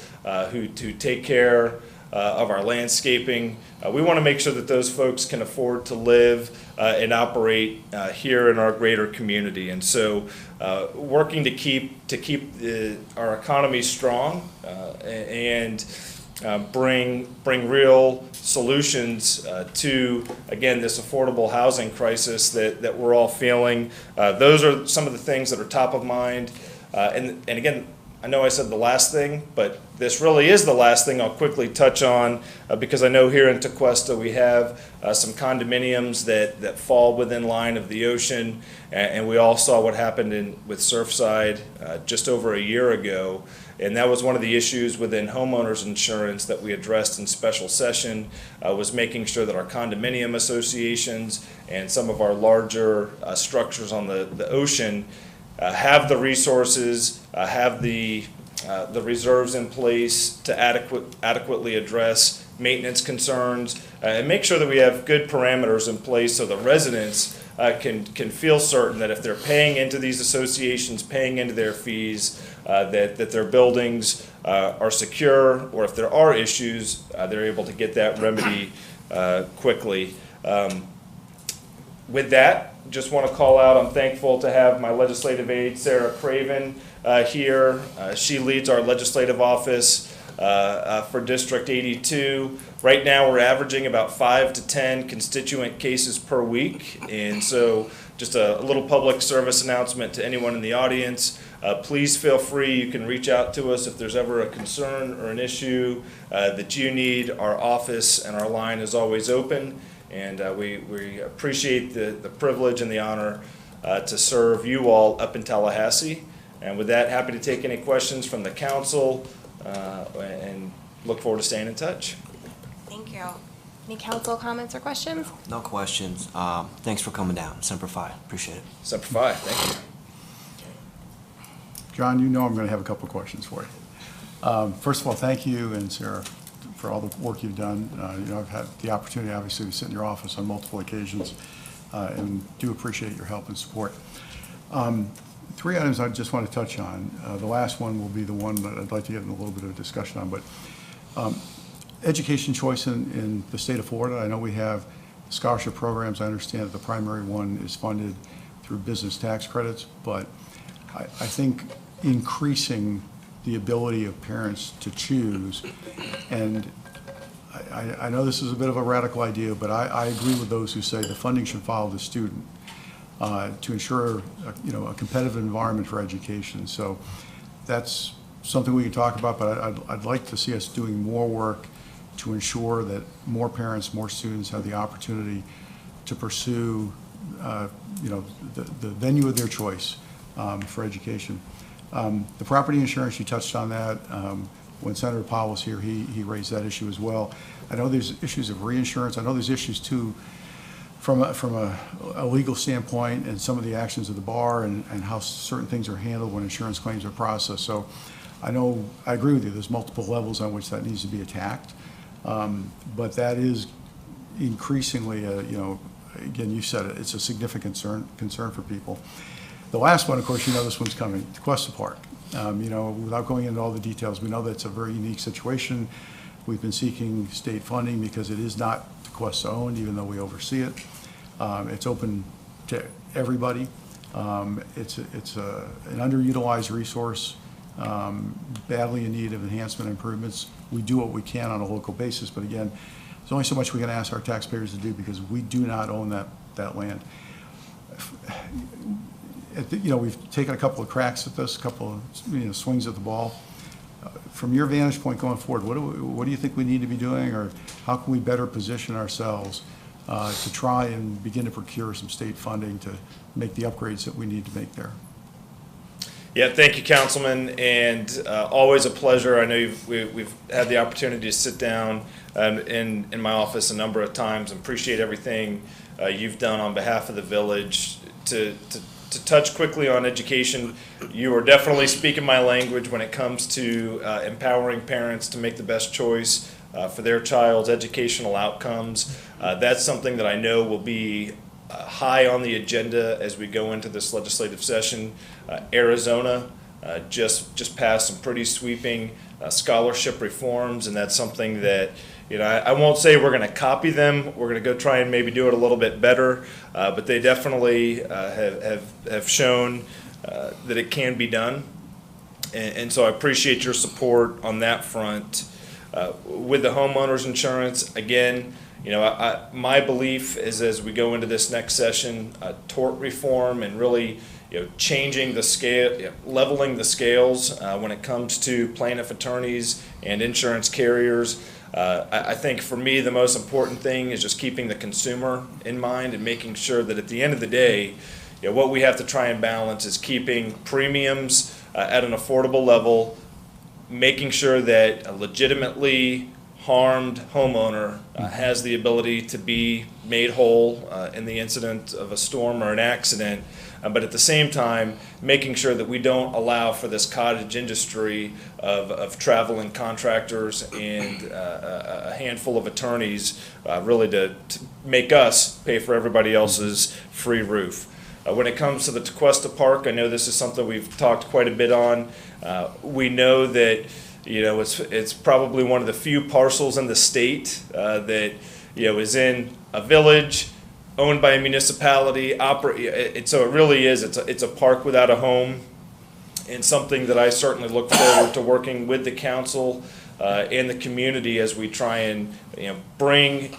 who take care of our landscaping. We want to make sure that those folks can afford to live and operate here in our greater community. And so working to keep our economy strong and bring real solutions to, again, this affordable housing crisis that we're all feeling. Those are some of the things that are top of mind. And again, I know I said the last thing, but this really is the last thing I'll quickly touch on because I know here in Tequesta we have some condominiums that fall within line of the ocean, and we all saw what happened with Surfside just over a year ago. And that was one of the issues within homeowners insurance that we addressed in special session, was making sure that our condominium associations and some of our larger structures on the ocean have the resources, have the reserves in place to adequately address maintenance concerns, and make sure that we have good parameters in place so the residents can feel certain that if they're paying into these associations, paying into their fees, that their buildings are secure, or if there are issues, they're able to get that remedy quickly. With that, just want to call out, I'm thankful to have my legislative aide, Sarah Craven, here. She leads our legislative office for District 82. Right now, we're averaging about 5 to 10 constituent cases per week. And so just a little public service announcement to anyone in the audience. Please feel free. You can reach out to us if there's ever a concern or an issue that you need. Our office and our line is always open. And we appreciate the privilege and the honor to serve you all up in Tallahassee. And with that, happy to take any questions from the council and look forward to staying in touch. Thank you. Any council comments or questions? No questions. Thanks for coming down. Semper Fi. Appreciate it. Semper Fi. Thank you. John, you know I'm going to have a couple of questions for you. First of all, thank you and Sarah for all the work you've done. I've had the opportunity, obviously, to sit in your office on multiple occasions and do appreciate your help and support. 3 items I just want to touch on. The last one will be the one that I'd like to get in a little bit of a discussion on, but education choice in the state of Florida. I know we have scholarship programs. I understand that the primary one is funded through business tax credits, but I think increasing the ability of parents to choose, and I know this is a bit of a radical idea, but I agree with those who say the funding should follow the student to ensure a competitive environment for education. So that's something we can talk about, but I'd like to see us doing more work to ensure that more parents, more students have the opportunity to pursue the venue of their choice for education. The property insurance, you touched on that. When Senator Powell was here, he raised that issue as well. I know there's issues of reinsurance. I know there's issues too from a legal standpoint and some of the actions of the bar and how certain things are handled when insurance claims are processed. So I agree with you, there's multiple levels on which that needs to be attacked. But that is increasingly, again, you said it, it's a significant concern for people. The last one, of course, this one's coming, Tequesta Park. Without going into all the details, we know that's a very unique situation. We've been seeking state funding because it is not Tequesta owned, even though we oversee it. It's open to everybody. It's an underutilized resource, badly in need of enhancement improvements. We do what we can on a local basis, but again, there's only so much we can ask our taxpayers to do because we do not own that land. We've taken a couple of cracks at this, a couple of swings at the ball. From your vantage point going forward, what do you think we need to be doing, or how can we better position ourselves to try and begin to procure some state funding to make the upgrades that we need to make there? Yeah, thank you, Councilman, and always a pleasure. I know we've had the opportunity to sit down in my office a number of times and appreciate everything you've done on behalf of the village. To touch quickly on education, you are definitely speaking my language when it comes to empowering parents to make the best choice for their child's educational outcomes. That's something that I know will be high on the agenda as we go into this legislative session. Arizona just passed some pretty sweeping scholarship reforms, and that's something that I won't say we're going to copy them. We're going to go try and maybe do it a little bit better, but they definitely have shown that it can be done, and so I appreciate your support on that front. With the homeowners insurance, again, my belief is as we go into this next session, tort reform and really changing the scale, leveling the scales when it comes to plaintiff attorneys and insurance carriers. I think for me the most important thing is just keeping the consumer in mind and making sure that at the end of the day, what we have to try and balance is keeping premiums at an affordable level, making sure that a legitimately harmed homeowner has the ability to be made whole in the incident of a storm or an accident, but at the same time making sure that we don't allow for this cottage industry of traveling contractors and a handful of attorneys really to make us pay for everybody else's free roof. When it comes to the Tequesta Park, I know this is something we've talked quite a bit on. We know that it's probably one of the few parcels in the state that is in a village owned by a municipality. So it really is. It's a park without a home, and something that I certainly look forward to working with the council and the community as we try and, bring,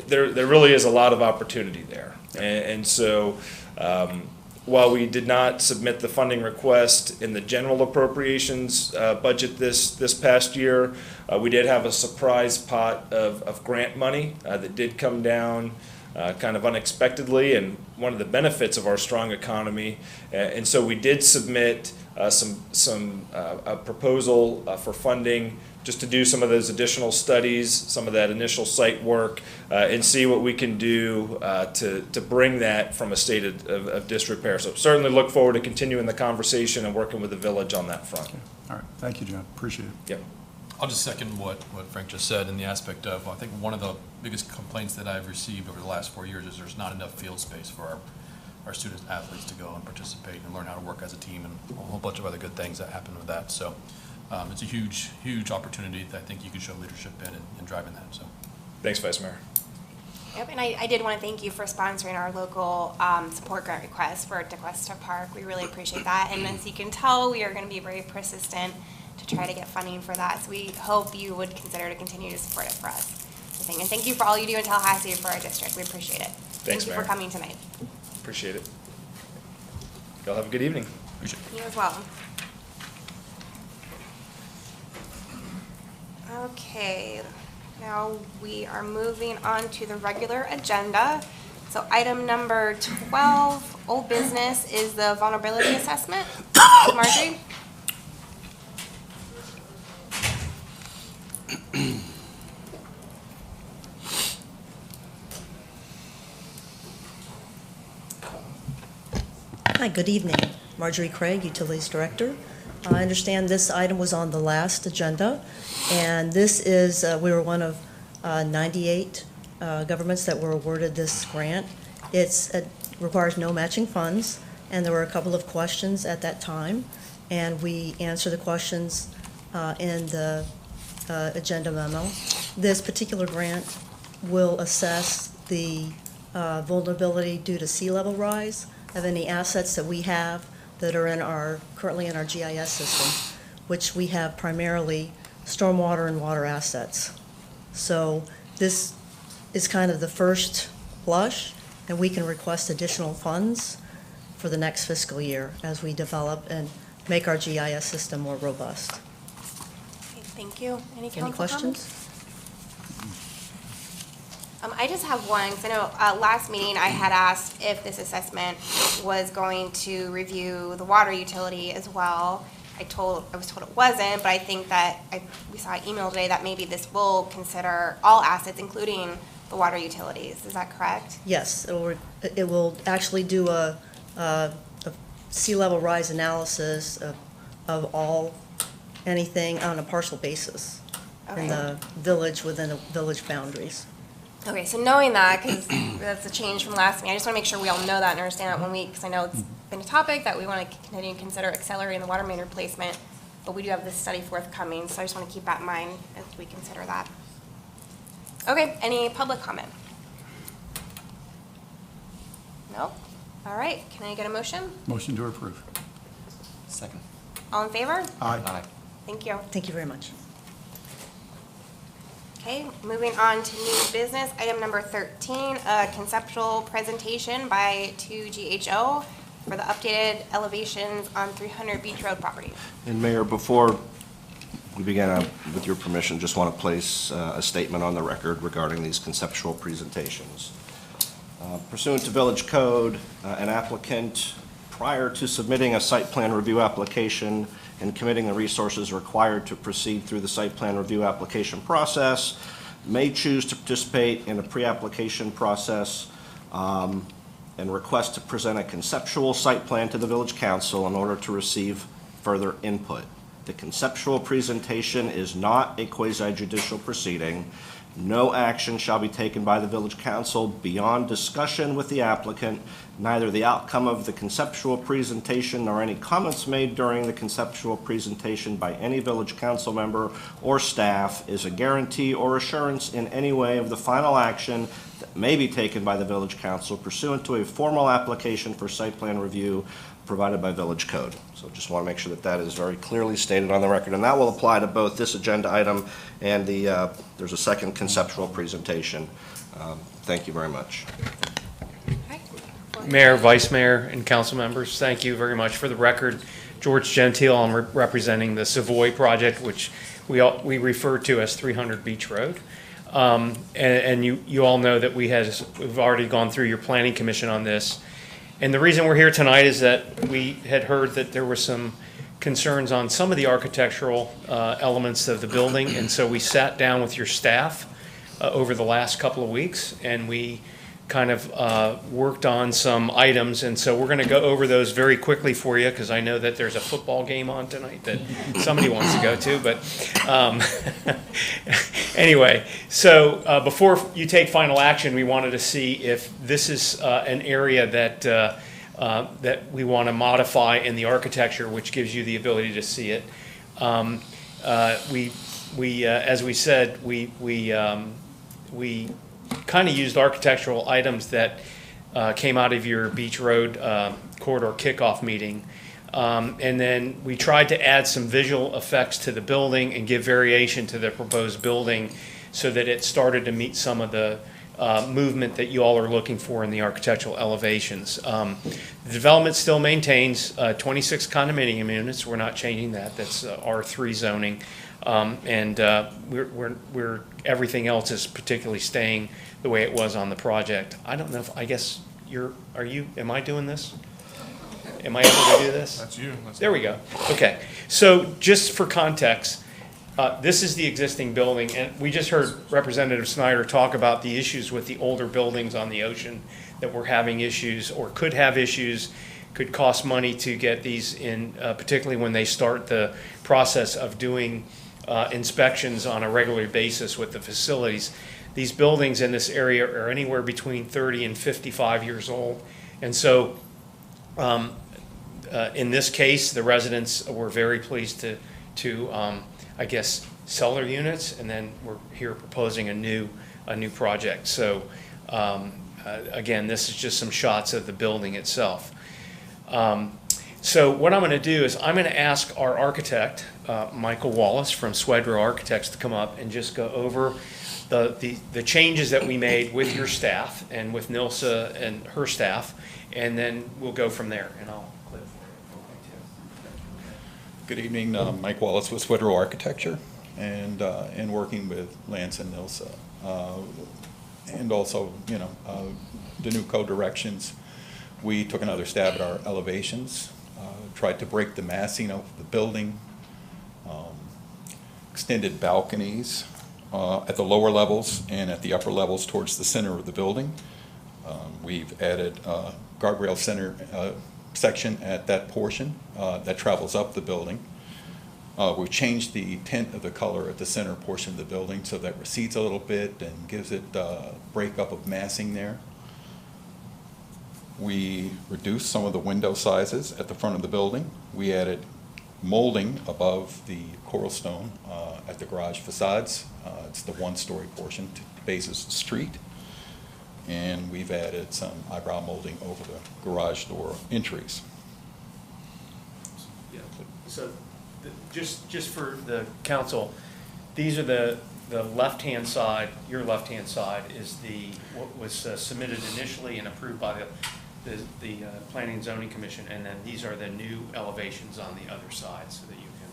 there really is a lot of opportunity there. And so, while we did not submit the funding request in the general appropriations budget this past year, we did have a surprise pot of grant money that did come down kind of unexpectedly, and one of the benefits of our strong economy. And so we did submit a proposal for funding just to do some of those additional studies, some of that initial site work, and see what we can do to bring that from a state of disrepair. So certainly look forward to continuing the conversation and working with the village on that front. Okay. All right, thank you, John, appreciate it. Yep. I'll just second what Frank just said in the aspect of, I think one of the biggest complaints that I've received over the last 4 years is there's not enough field space for our student athletes to go and participate and learn how to work as a team and a whole bunch of other good things that happen with that. So it's a huge, huge opportunity that I think you can show leadership in driving that. So Thanks, Vice Mayor. Yep, and I did want to thank you for sponsoring our local support grant request for DeQuesta Park. We really appreciate that. And as you can tell, we are going to be very persistent to try to get funding for that. So we hope you would consider to continue to support it for us. And thank you for all you do in Tallahassee for our district. We appreciate it. Thanks, Thank you Mayor. for coming tonight. Appreciate it. Y'all have a good evening. appreciate it. You as well. Okay, now we are moving on to the regular agenda. So item number 12, old business, is the vulnerability assessment. Marjorie? Hi, good evening. Marjorie Craig, Utilities Director. I understand this item was on the last agenda, and this is, we were one of 98 governments that were awarded this grant. It requires no matching funds, and there were a couple of questions at that time, and we answered the questions in the agenda memo. This particular grant will assess the vulnerability due to sea level rise of any assets that we have that are currently in our GIS system, which we have primarily stormwater and water assets. So this is kind of the first blush, and we can request additional funds for the next fiscal year as we develop and make our GIS system more robust. Okay, thank you. Any Any council questions? comments? I just have one, because I know last meeting I had asked if this assessment was going to review the water utility as well. I was told it wasn't, but I think that we saw an email today that maybe this will consider all assets, including the water utilities. Is that correct? Yes, it will actually do a sea level rise analysis of anything on a partial basis in the village, within the village boundaries. Okay, so knowing that, because that's a change from last meeting, I just want to make sure we all know that and understand that because I know it's been a topic that we want to continue to consider accelerating the water main replacement, but we do have this study forthcoming, so I just want to keep that in mind as we consider that. Okay, any public comment? No? All right, can I get a motion? Motion to approve. Second. All in favor? Aye. Thank you. Thank you very much. Okay, moving on to new business, item number 13, a conceptual presentation by 2GHO for the updated elevations on 300 Beach Road property. And Mayor, before we begin, with your permission, just want to place a statement on the record regarding these conceptual presentations. Pursuant to Village Code, an applicant, prior to submitting a site plan review application and committing the resources required to proceed through the site plan review application process, may choose to participate in a pre-application process and request to present a conceptual site plan to the Village Council in order to receive further input. The conceptual presentation is not a quasi-judicial proceeding. No action shall be taken by the Village Council beyond discussion with the applicant. Neither the outcome of the conceptual presentation nor any comments made during the conceptual presentation by any Village Council member or staff is a guarantee or assurance in any way of the final action that may be taken by the Village Council pursuant to a formal application for site plan review provided by Village Code. So just want to make sure that that is very clearly stated on the record, and that will apply to both this agenda item and there's a second conceptual presentation. Thank you very much. Mayor, Vice Mayor, and council members, thank you very much. For the record, George Gentile, I'm representing the Savoy project, which we refer to as 300 Beach Road. And you all know that we've already gone through your planning commission on this. And the reason we're here tonight is that we had heard that there were some concerns on some of the architectural elements of the building, and so we sat down with your staff over the last couple of weeks, and we kind of worked on some items, and so we're going to go over those very quickly for you, because I know that there's a football game on tonight that somebody wants to go to, but anyway, so before you take final action, we wanted to see if this is an area that that we want to modify in the architecture, which gives you the ability to see it. As we said, we kind of used architectural items that came out of your Beach Road corridor kickoff meeting. And then we tried to add some visual effects to the building and give variation to the proposed building so that it started to meet some of the movement that you all are looking for in the architectural elevations. The development still maintains 26 condominium units. We're not changing that. That's R3 zoning. We're everything else is particularly staying the way it was on the project. I don't know if, I guess am I doing this? Am I able to do this? That's you. There we go. Okay. So just for context, this is the existing building, and we just heard Representative Snyder talk about the issues with the older buildings on the ocean that were having issues or could have issues, could cost money to get these in, particularly when they start the process of doing inspections on a regular basis with the facilities. These buildings in this area are anywhere between 30 and 55 years old. And so in this case, the residents were very pleased to I guess, sell their units, and then we're here proposing a new project. So again, this is just some shots of the building itself. So what I'm going to do is I'm going to ask our architect, Michael Wallace from Swedrow Architects, to come up and just go over the changes that we made with your staff and with Nilsa and her staff, and then we'll go from there. And I'll clip for you. Good evening, Mike Wallace with Swedrow Architecture, and working with Lance and Nilsa, and also, the new code directions. We took another stab at our elevations, tried to break the massing of the building, extended balconies at the lower levels and at the upper levels towards the center of the building. We've added a guardrail center section at that portion that travels up the building. We've changed the tint of the color at the center portion of the building so that recedes a little bit and gives it a breakup of massing there. We reduced some of the window sizes at the front of the building. We added molding above the coral stone at the garage facades. It's the one-story portion to faces the street. And we've added some eyebrow molding over the garage door entries. Yeah. So just for the council, these are the left-hand side. Your left-hand side is what was submitted initially and approved by the Planning and Zoning Commission, and then these are the new elevations on the other side, so that you can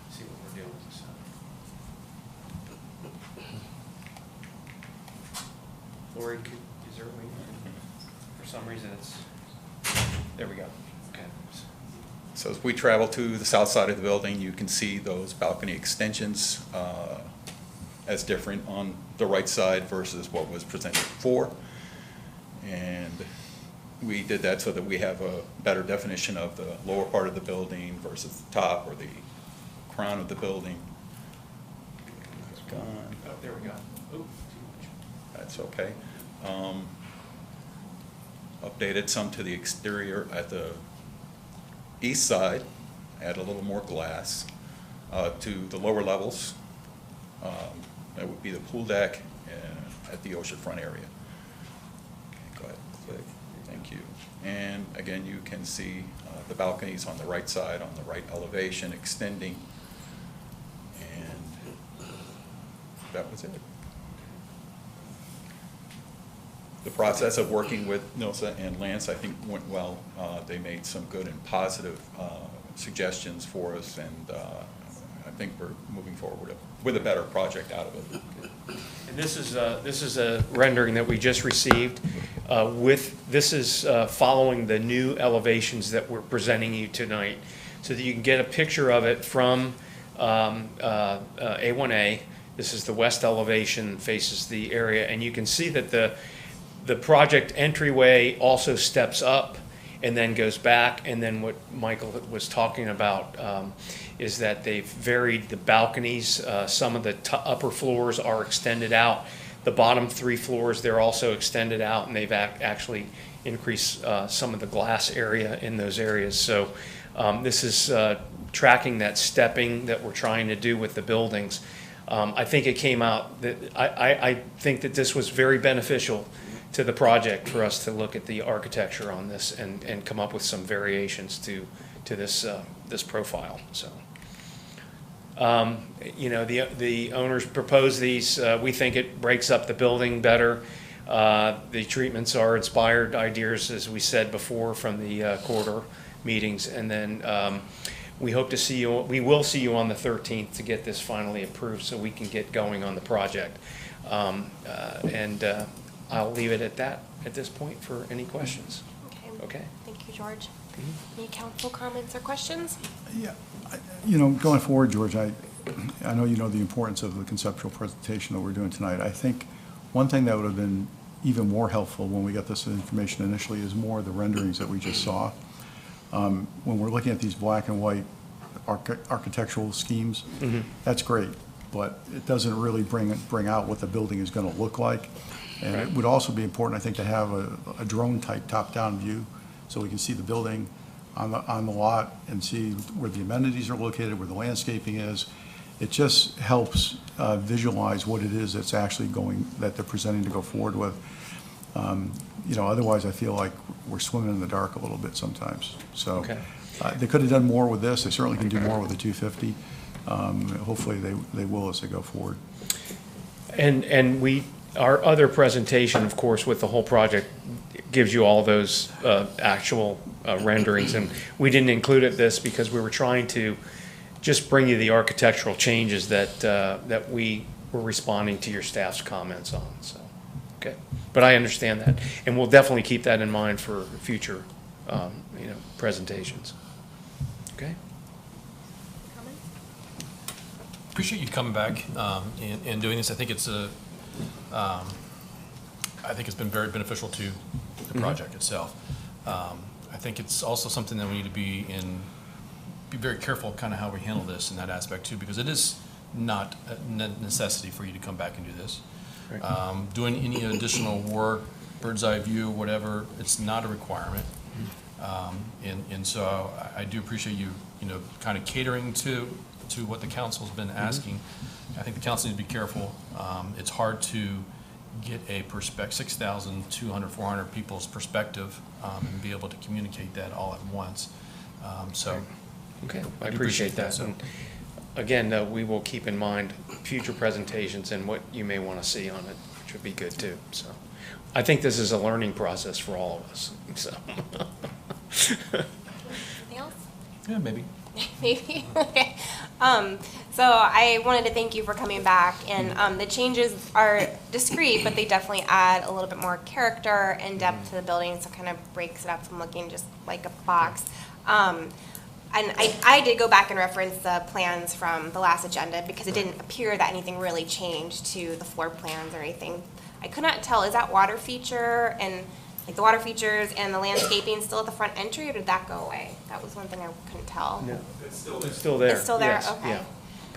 see what we're doing. So. Lori, is there a way? For some reason, there we go. Okay. So as we travel to the south side of the building, you can see those balcony extensions as different on the right side versus what was presented before. And we did that so that we have a better definition of the lower part of the building versus the top or the crown of the building. It's gone. Oh, there we go. Oh, too much. That's okay. Updated some to the exterior at the east side, add a little more glass to the lower levels. That would be the pool deck at the oceanfront area. Okay, go ahead, click. Thank you. And again, you can see the balconies on the right side, on the right elevation, extending. And that was it. The process of working with Nilsa and Lance, I think, went well. They made some good and positive suggestions for us, and I think we're moving forward with a better project out of it. And this is a rendering that we just received. This is following the new elevations that we're presenting you tonight, so that you can get a picture of it from A1A. This is the west elevation, faces the area, and you can see that the project entryway also steps up and then goes back. And then what Michael was talking about is that they've varied the balconies. Some of the upper floors are extended out. The bottom 3 floors, they're also extended out, and they've actually increased some of the glass area in those areas. So this is tracking that stepping that we're trying to do with the buildings. I think it came out that I think that this was very beneficial to the project for us to look at the architecture on this and come up with some variations to this this profile. So, you know, the owners proposed these. We think it breaks up the building better. The treatments are inspired ideas, as we said before, from the corridor meetings, and then we hope to see you. We will see you on the 13th to get this finally approved, so we can get going on the project. I'll leave it at that at this point for any questions. Okay. Thank you, George. Any council comments or questions? Yeah, you know, going forward, George, I know you know the importance of the conceptual presentation that we're doing tonight. I think one thing that would have been even more helpful when we got this information initially is more of the renderings that we just saw. When we're looking at these black and white architectural schemes, that's great, but it doesn't really bring out what the building is going to look like. And it would also be important, I think, to have a drone-type top-down view so we can see the building on the lot and see where the amenities are located, where the landscaping is. It just helps visualize what it is that's actually that they're presenting to go forward with. You know, otherwise I feel like we're swimming in the dark a little bit sometimes. So they could have done more with this. They certainly can do more with the 250. Hopefully they will as they go forward. And our other presentation, of course, with the whole project gives you all those actual renderings, and we didn't include this because we were trying to just bring you the architectural changes that we were responding to your staff's comments on. So, okay, but I understand that, and we'll definitely keep that in mind for future, you know, presentations. Okay. Appreciate you coming back and doing this. I think it's I think it's been very beneficial to the project itself. I think it's also something that we need to be very careful kind of how we handle this in that aspect too, because it is not a necessity for you to come back and do this. Right. Doing any additional work, bird's eye view, whatever, it's not a requirement. And so I do appreciate you know, kind of catering to what the council's been asking. I think the council needs to be careful. It's hard to get a 6,200, 400 people's perspective and be able to communicate that all at once. Okay, I appreciate that. So. And again, we will keep in mind future presentations and what you may want to see on it, which would be good too. So I think this is a learning process for all of us. So. Anything else? Yeah, maybe. Maybe. Okay. So I wanted to thank you for coming back, and the changes are discreet, but they definitely add a little bit more character and depth to the building, so it kind of breaks it up from looking just like a box. And I did go back and reference the plans from the last agenda because it didn't appear that anything really changed to the floor plans or anything. I could not tell, is that water feature and like the water features and the landscaping still at the front entry, or did that go away? That was one thing I couldn't tell. No, it's still there. It's still there? Yes, okay. Yeah.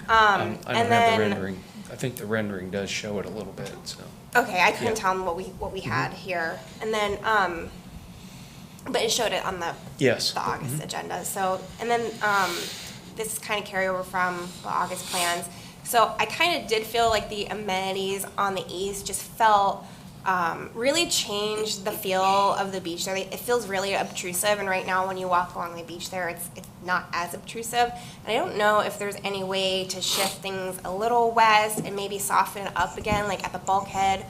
I don't have the rendering. I think the rendering does show it a little bit. So. Okay, I couldn't tell them what we had here, and then but it showed it on the August agenda. So and then this is kind of carryover from the August plans. So I kind of did feel like the amenities on the east just felt really changed the feel of the beach there. It feels really obtrusive, and right now when you walk along the beach there, it's not as obtrusive. And I don't know if there's any way to shift things a little west and maybe soften it up again, like at the bulkhead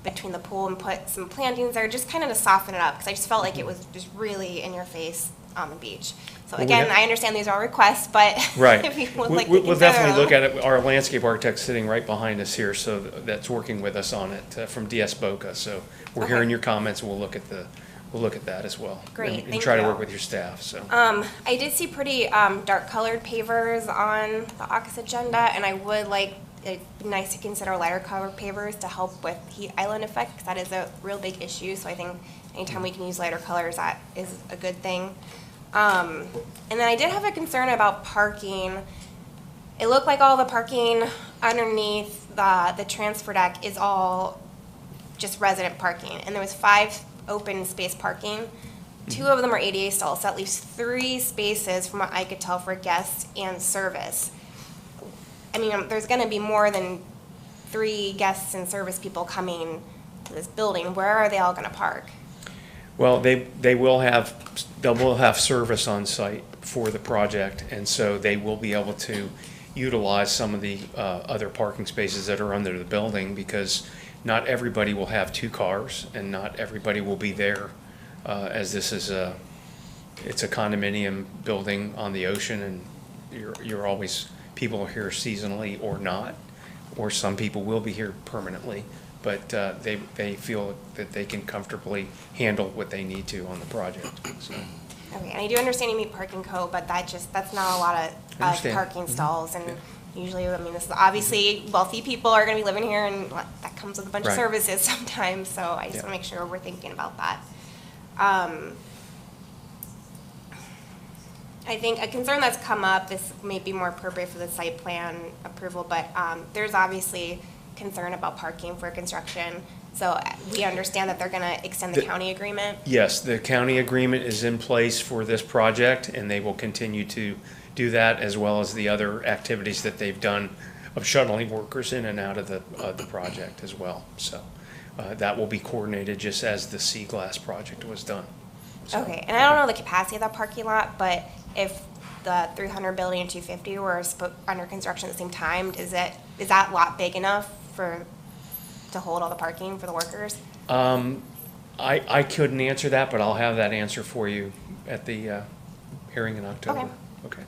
between the pool, and put some plantings there, just kind of to soften it up, because I just felt like it was just really in your face on the beach. So again, I understand these are requests, but Right. if you would like to We'll definitely consider look them. at it. Our landscape architect's sitting right behind us here, so that's working with us on it from DS Boca. So we're Okay. hearing your comments, and we'll look at that as well. Great, And thank try to you. work with your staff, so. I did see pretty dark colored pavers on the AUKUS agenda, and I would like, it'd be nice to consider lighter colored pavers to help with heat island effect, because that is a real big issue. So I think anytime we can use lighter colors, that is a good thing. And then I did have a concern about parking. It looked like all the parking underneath the transfer deck is all just resident parking, and there was 5 open space parking. 2 of them are ADA stalls, so that leaves 3 spaces from what I could tell for guests and service. I mean, there's gonna be more than 3 guests and service people coming to this building. Where are they all gonna park? Well, they will have service on site for the project, and so they will be able to utilize some of the other parking spaces that are under the building, because not everybody will have 2 cars, and not everybody will be there, as this is it's a condominium building on the ocean, and you're always, people are here seasonally or not, or some people will be here permanently. But they feel that they can comfortably handle what they need to on the project. So. Okay, and I do understand you meet parking code, but that's not a lot of Understand. parking stalls, and usually, I mean, this is obviously wealthy people are gonna be living here, and that comes with a bunch of Right. services sometimes, so I just Yeah. wanna make sure we're thinking about that. I think a concern that's come up, this may be more appropriate for the site plan approval, but there's obviously concern about parking for construction. So we understand that they're gonna extend the county agreement. Yes, the county agreement is in place for this project, and they will continue to do that, as well as the other activities that they've done of shuttling workers in and out of the project as well. So that will be coordinated just as the Sea Glass project was done. So- Okay, and I don't know the capacity of that parking lot, but if the 300 building and 250 were under construction at the same time, is that lot big enough to hold all the parking for the workers? I couldn't answer that, but I'll have that answer for you at the hearing in October. Okay. Okay.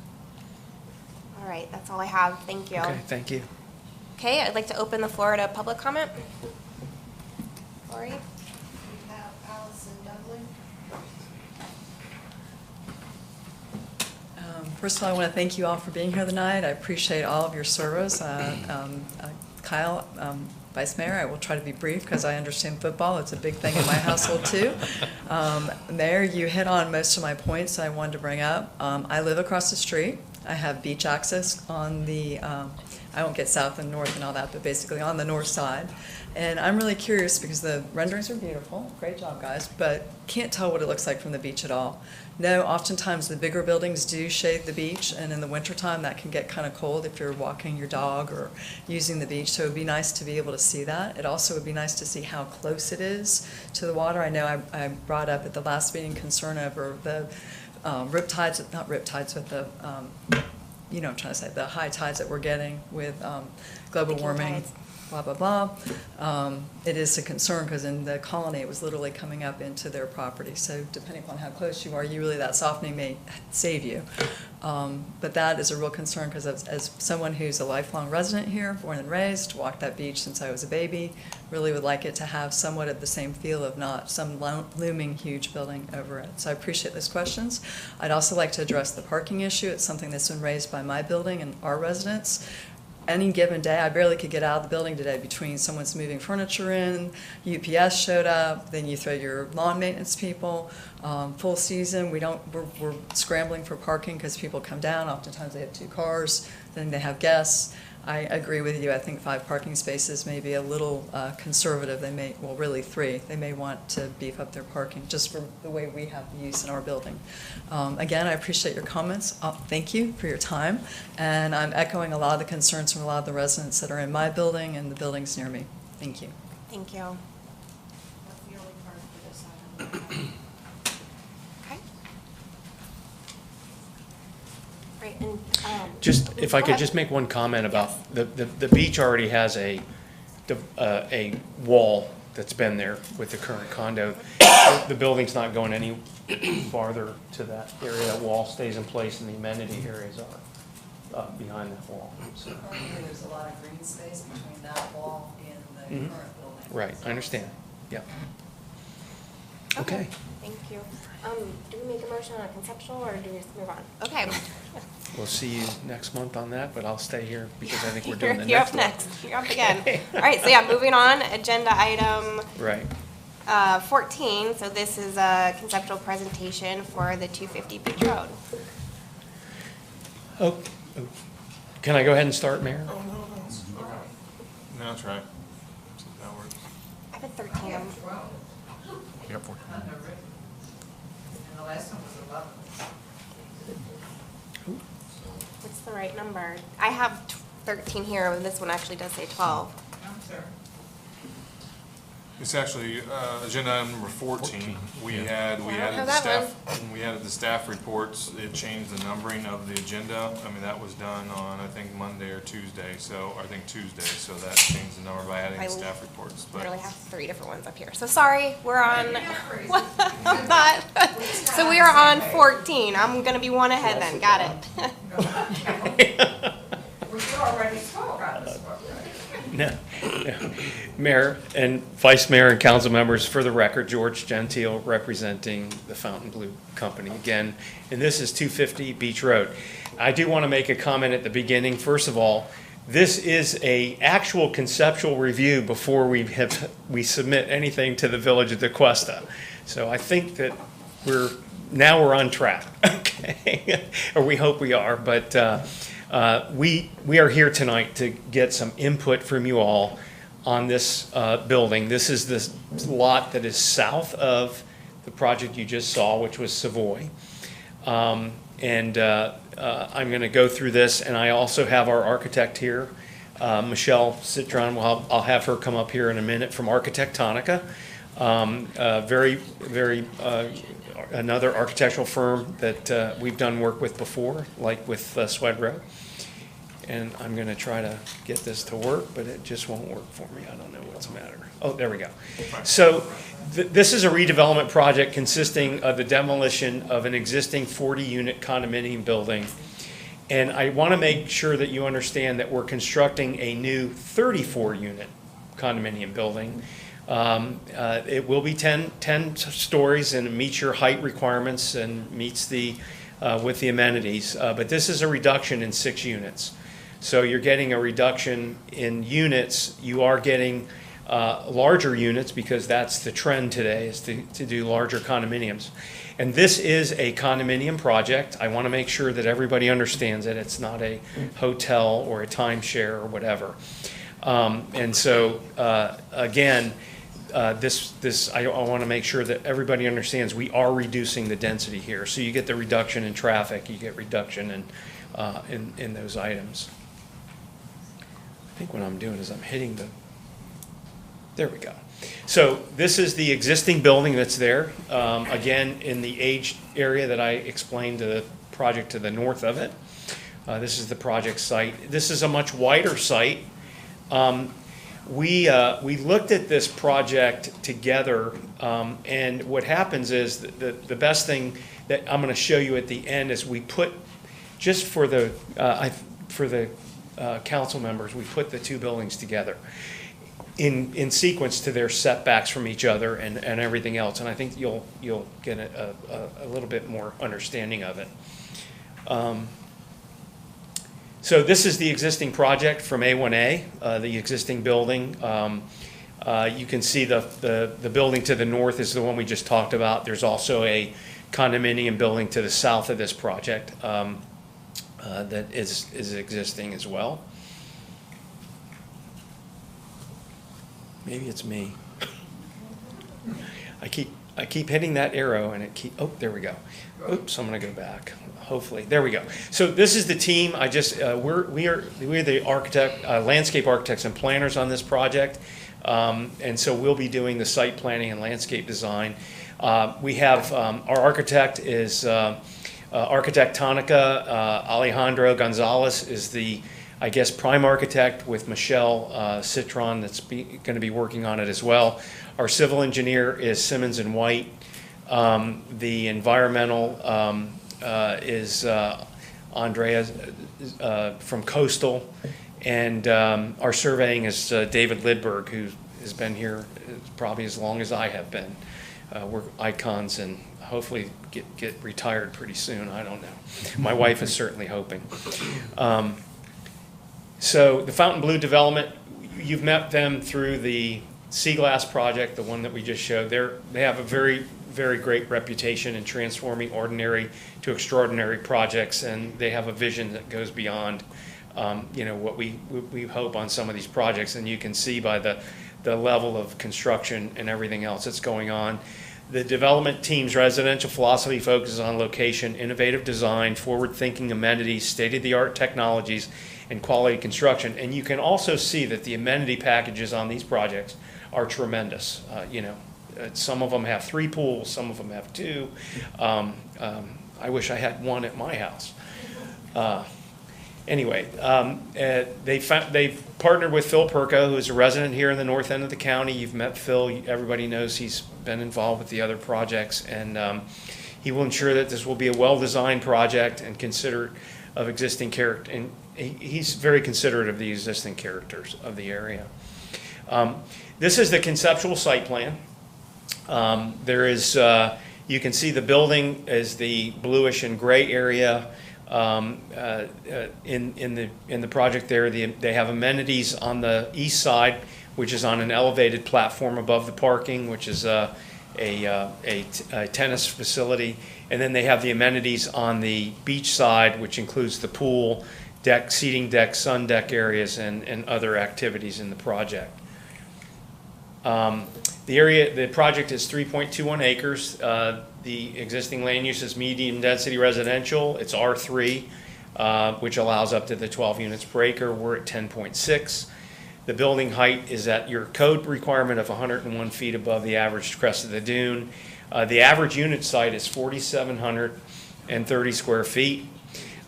All right, that's all I have. Thank you. Okay, thank you. Okay, I'd like to open the floor to public comment. Lori? We have Allison Dudley. First of all, I want to thank you all for being here tonight. I appreciate all of your service. Kyle, Vice Mayor, I will try to be brief because I understand football. It's a big thing in my household too. Mayor, you hit on most of my points I wanted to bring up. I live across the street. I have beach access on the, I won't get south and north and all that, but basically on the north side. And I'm really curious because the renderings are beautiful. Great job, guys, but can't tell what it looks like from the beach at all. No, oftentimes the bigger buildings do shade the beach, and in the wintertime that can get kind of cold if you're walking your dog or using the beach, so it would be nice to be able to see that. It also would be nice to see how close it is to the water. I know I brought up at the last meeting concern over the riptides, not riptides, but the, you know what I'm trying to say, the high tides that we're getting with global warming. tides. Blah, blah, blah. It is a concern because in the colony, it was literally coming up into their property. So depending upon how close you are, that softening may save you. But that is a real concern because as someone who's a lifelong resident here, born and raised, walked that beach since I was a baby, really would like it to have somewhat of the same feel of not some looming huge building over it. So I appreciate those questions. I'd also like to address the parking issue. It's something that's been raised by my building and our residents. Any given day, I barely could get out of the building today between someone's moving furniture in, UPS showed up, then you throw your lawn maintenance people. Full season, we're scrambling for parking because people come down. Oftentimes they have 2 cars, then they have guests. I agree with you. I think 5 parking spaces may be a little conservative. They may, well, really 3. They may want to beef up their parking just for the way we have the use in our building. Again, I appreciate your comments. Thank you for your time. And I'm echoing a lot of the concerns from a lot of the residents that are in my building and the buildings near me. Thank you. Thank you. early part for this item. Okay. Right, and, Just, if I go could ahead. just make one comment about, the beach already has a wall that's been there with the current condo. The building's not going any farther to that area. That wall stays in place and the amenity areas are behind that wall. So, Currently, there's a lot of green space between that wall and the Mhm. current building. right, I understand, yeah. Okay. Thank you. Do we make a motion on a conceptual, or do we just move on? Okay. We'll see you next month on that, but I'll stay here because I think we're doing the You're next up one. next. You're up again. All right, so yeah, moving on, agenda item Right. 14. So this is a conceptual presentation for the 250 Beach Road. Oh, can I go ahead and start, Mayor? No, that's right. See if that works. I have a 13. You got 14. And the last one was 11. What's the right number? I have 13 here, but this one actually does say 12. I'm sorry. It's actually, agenda item number 14. We added have the that staff, we added the staff reports. It changed the numbering of the agenda. I mean, that was done on, I think, Monday or Tuesday, so, I think Tuesday, so that changed the number by adding I the staff reports. But literally have 3 different ones up here. So sorry, we're on, I'm not. So we are on 14. I'm gonna be one ahead then, got it. Well, you already spoke on this one, right? No. Mayor and Vice Mayor and council members, for the record, George Gentile representing the Fountain Blue Company again, and this is 250 Beach Road. I do want to make a comment at the beginning. First of all, this is a actual conceptual review before we submit anything to the Village of DeQuesta. So I think that we're on track, okay? Or we hope we are, but we are here tonight to get some input from you all on this building. This is the lot that is south of the project you just saw, which was Savoy. I'm going to go through this, and I also have our architect here, Michelle Citron. Well, I'll have her come up here in a minute from Architectonica. Another architectural firm that we've done work with before, like with Swedrow. And I'm going to try to get this to work, but it just won't work for me. I don't know what's the matter. Oh, there we go. So this is a redevelopment project consisting of the demolition of an existing 40-unit condominium building. And I want to make sure that you understand that we're constructing a new 34-unit condominium building. It will be 10 stories and it meets your height requirements and meets with the amenities. But this is a reduction in 6 units. So you're getting a reduction in units. You are getting larger units because that's the trend today, is to do larger condominiums. And this is a condominium project. I want to make sure that everybody understands it. It's not a hotel or a timeshare or whatever. And so, again, I want to make sure that everybody understands we are reducing the density here. So you get the reduction in traffic, you get reduction in those items. I think what I'm doing is I'm hitting there we go. So this is the existing building that's there. Again, in the aged area that I explained, the project to the north of it. This is the project site. This is a much wider site. We looked at this project together, and what happens is the best thing that I'm going to show you at the end is we put, just for the council members, we put the 2 buildings together in sequence to their setbacks from each other and everything else, and I think you'll get a little bit more understanding of it. So this is the existing project from A1A, the existing building. You can see the building to the north is the one we just talked about. There's also a condominium building to the south of this project that is existing as well. Maybe it's me. I keep hitting that arrow and oh, there we go. Oops, I'm gonna go back. Hopefully, there we go. So this is the team. We're the landscape architects and planners on this project. And so we'll be doing the site planning and landscape design. We have, our architect is Arquitectonica. Alejandro Gonzalez is the, I guess, prime architect, with Michelle Citron that's going to be working on it as well. Our civil engineer is Simmons and White. The environmental is Andrea from Coastal. And our surveying is David Lidberg, who has been here probably as long as I have been. We're icons and hopefully get retired pretty soon. I don't know. My wife is certainly hoping. So the Fontainebleau development, you've met them through the Sea Glass project, the one that we just showed. They have a very, very great reputation in transforming ordinary to extraordinary projects, and they have a vision that goes beyond what we hope on some of these projects. And you can see by the level of construction and everything else that's going on. The development team's residential philosophy focuses on location, innovative design, forward-thinking amenities, state-of-the-art technologies, and quality construction. And you can also see that the amenity packages on these projects are tremendous. Some of them have 3 pools, some of them have 2. I wish I had one at my house. Anyway, they partnered with Phil Perko, who is a resident here in the north end of the county. You've met Phil. Everybody knows he's been involved with the other projects, and he will ensure that this will be a well-designed project and considerate of existing character. And he's very considerate of the existing characters of the area. This is the conceptual site plan. There is, you can see the building is the bluish and gray area. In the project there, they have amenities on the east side, which is on an elevated platform above the parking, which is a tennis facility. And then they have the amenities on the beach side, which includes the pool, deck, seating deck, sun deck areas, and other activities in the project. The project is 3.21 acres. The existing land use is medium density residential. It's R3, which allows up to the 12 units per acre. We're at 10.6. The building height is at your code requirement of 101 feet above the average crest of the dune. The average unit site is 4,730 square feet.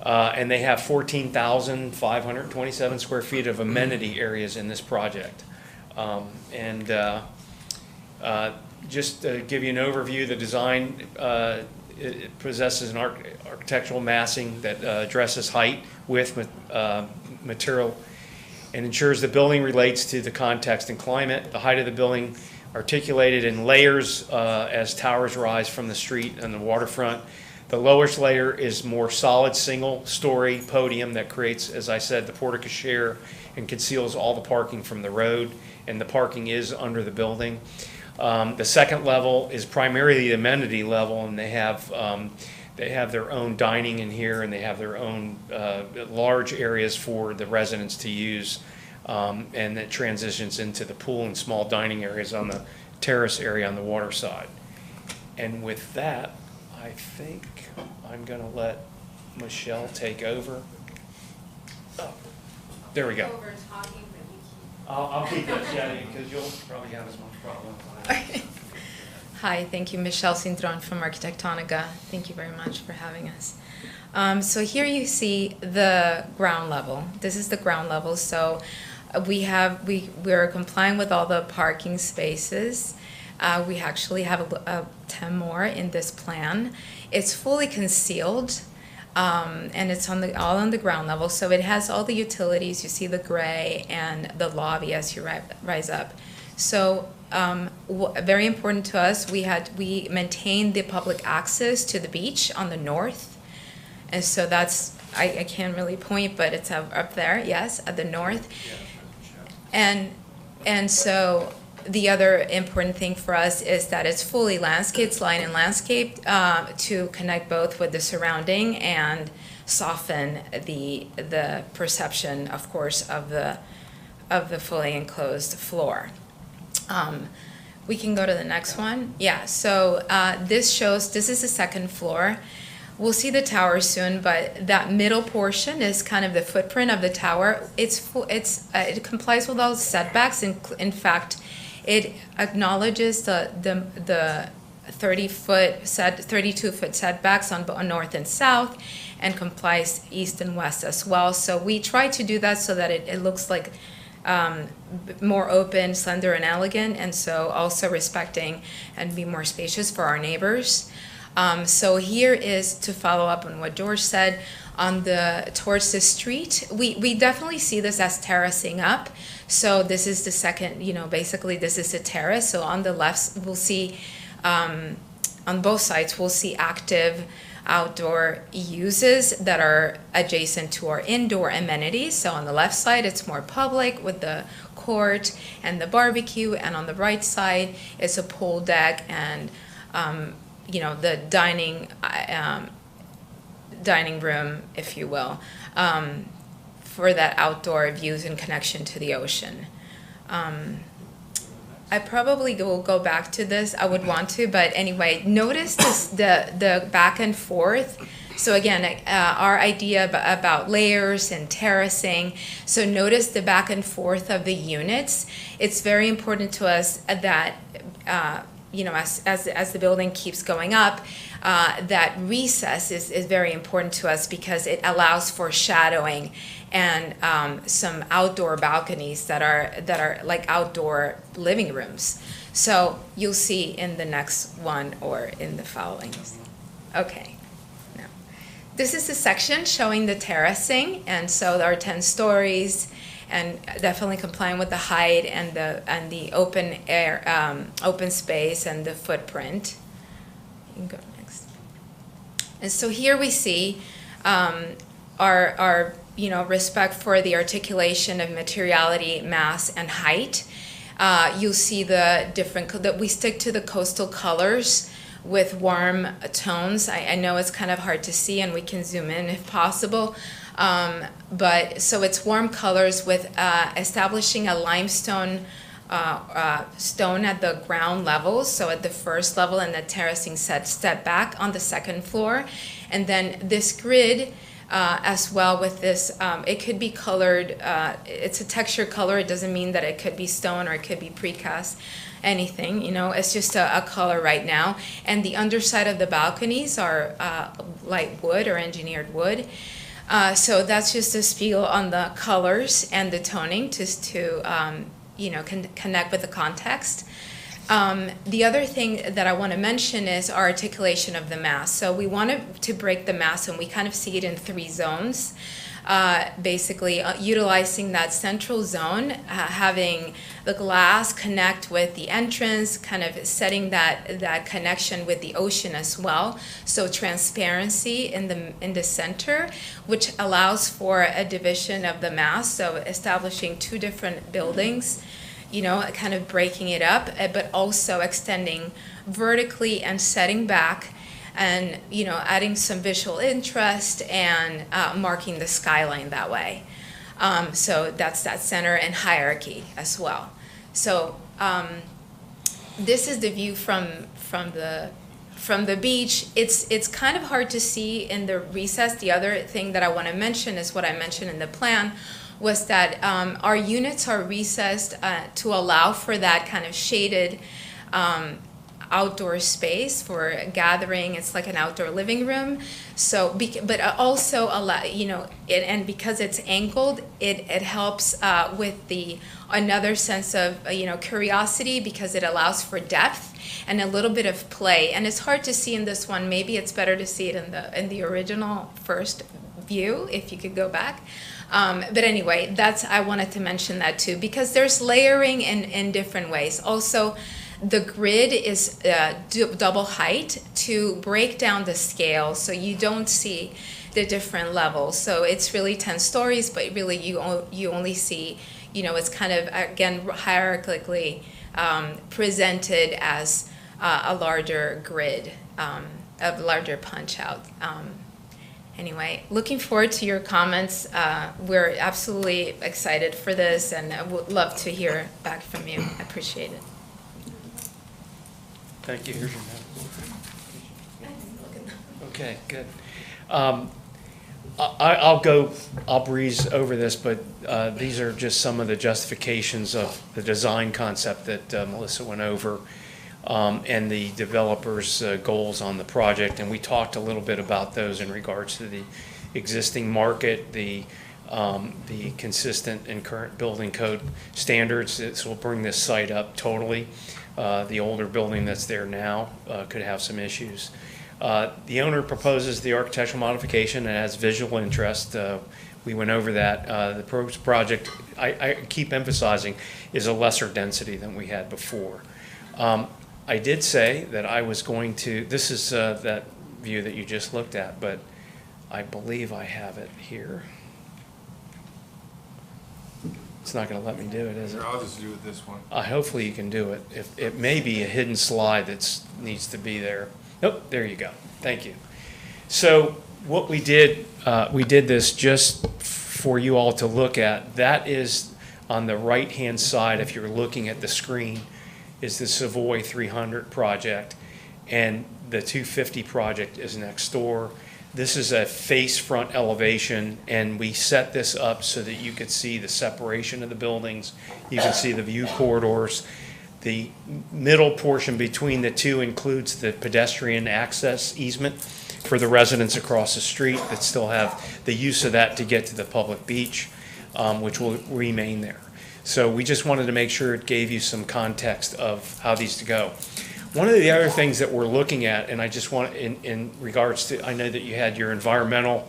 And they have 14,527 square feet of amenity areas in this project. Just to give you an overview, the design it possesses an architectural massing that addresses height, width, material, and ensures the building relates to the context and climate. The height of the building articulated in layers as towers rise from the street and the waterfront. The lowest layer is more solid single-story podium that creates, as I said, the porte cochere and conceals all the parking from the road, and the parking is under the building. The second level is primarily the amenity level, and they have their own dining in here, and they have their own large areas for the residents to use, and that transitions into the pool and small dining areas on the terrace area on the water side. And with that, I think I'm going to let Michelle take over. Oh, there we go. I'll keep this, yeah, because you'll probably have as much problem. Hi, thank you. Michelle Cintron from Arquitectonica. Thank you very much for having us. So here you see the ground level. This is the ground level. So we're complying with all the parking spaces. We actually have 10 more in this plan. It's fully concealed. And it's all on the ground level, so it has all the utilities. You see the gray and the lobby as you rise up. So very important to us, we maintained the public access to the beach on the north, and so that's I can't really point, but it's up there, yes, at the north, and so. The other important thing for us is that it's fully landscaped, line and landscape, to connect both with the surrounding and soften the perception, of course, of the fully enclosed floor. We can go to the next one. Yeah. So this is the second floor. We'll see the tower soon, but that middle portion is kind of the footprint of the tower. It complies with all setbacks. In fact, it acknowledges the 32-foot setbacks on north and south, and complies east and west as well. So we try to do that so that it looks like more open, slender, and elegant, and so also respecting and be more spacious for our neighbors. So here is to follow up on what George said towards the street. We definitely see this as terracing up. So this is the second, basically this is a terrace. So on the left, we'll see, on both sides, we'll see active outdoor uses that are adjacent to our indoor amenities. So on the left side, it's more public with the court and the barbecue, and on the right side, it's a pool deck and the dining room, if you will, for that outdoor views in connection to the ocean. I probably will go back to this. I would want to, but anyway, notice this, the back and forth. So again, our idea about layers and terracing. So notice the back and forth of the units. It's very important to us that as the building keeps going up, that recess is very important to us because it allows for shadowing and some outdoor balconies that are like outdoor living rooms. So you'll see in the next one or in the following. Okay. Now, this is a section showing the terracing, and so there are 10 stories. And definitely complying with the height and the open air, open space and the footprint. You can go next. And so here we see our respect for the articulation of materiality, mass, and height. You'll see that we stick to the coastal colors with warm tones. I know it's kind of hard to see, and we can zoom in if possible. But so it's warm colors with establishing a limestone stone at the ground level, so at the first level, and the terracing step back on the second floor. And then this grid as well with this, it could be colored, it's a texture color. It doesn't mean that it could be stone or it could be precast, anything, it's just a color right now. And the underside of the balconies are light wood or engineered wood. So that's just a spiel on the colors and the toning just to connect with the context. The other thing that I want to mention is our articulation of the mass. So we wanted to break the mass, and we kind of see it in 3 zones. Basically utilizing that central zone, having the glass connect with the entrance, kind of setting that connection with the ocean as well. So transparency in the center, which allows for a division of the mass. So establishing 2 different buildings, kind of breaking it up, but also extending vertically and setting back, and adding some visual interest and marking the skyline that way. So that's that center and hierarchy as well. So this is the view from the beach. It's kind of hard to see in the recess. The other thing that I want to mention is what I mentioned in the plan, was that our units are recessed to allow for that kind of shaded outdoor space for gathering. It's like an outdoor living room. So, but also allow, and because it's angled, it helps with another sense of curiosity, because it allows for depth and a little bit of play. And it's hard to see in this one. Maybe it's better to see it in the original first view, if you could go back. But anyway, I wanted to mention that too, because there's layering in different ways. Also, the grid is double height to break down the scale, so you don't see the different levels. So it's really 10 stories, but really you only see, it's kind of, again, hierarchically presented as a larger grid, a larger punch out. Anyway, looking forward to your comments. We're absolutely excited for this, and I would love to hear back from you. I appreciate it. Thank you. Here's your Okay, good. I'll breeze over this, but these are just some of the justifications of the design concept that Melissa went over, and the developer's goals on the project. And we talked a little bit about those in regards to the existing market, the consistent and current building code standards. This will bring this site up totally. The older building that's there now could have some issues. The owner proposes the architectural modification and has visual interest. We went over that. The project, I keep emphasizing, is a lesser density than we had before. I did say that I was going to, this is that view that you just looked at, but I believe I have it here. It's not going to let me do it, is it? I'll just do it this one. Hopefully you can do it. It may be a hidden slide that needs to be there. Nope, there you go. Thank you. So what we did this just for you all to look at. That is on the right-hand side, if you're looking at the screen, is the Savoy 300 project, and the 250 project is next door. This is a face front elevation, and we set this up so that you could see the separation of the buildings. You can see the view corridors. The middle portion between the two includes the pedestrian access easement for the residents across the street that still have the use of that to get to the public beach, which will remain there. So we just wanted to make sure it gave you some context of how these to go. One of the other things that we're looking at, and I just want, in regards to, I know that you had your environmental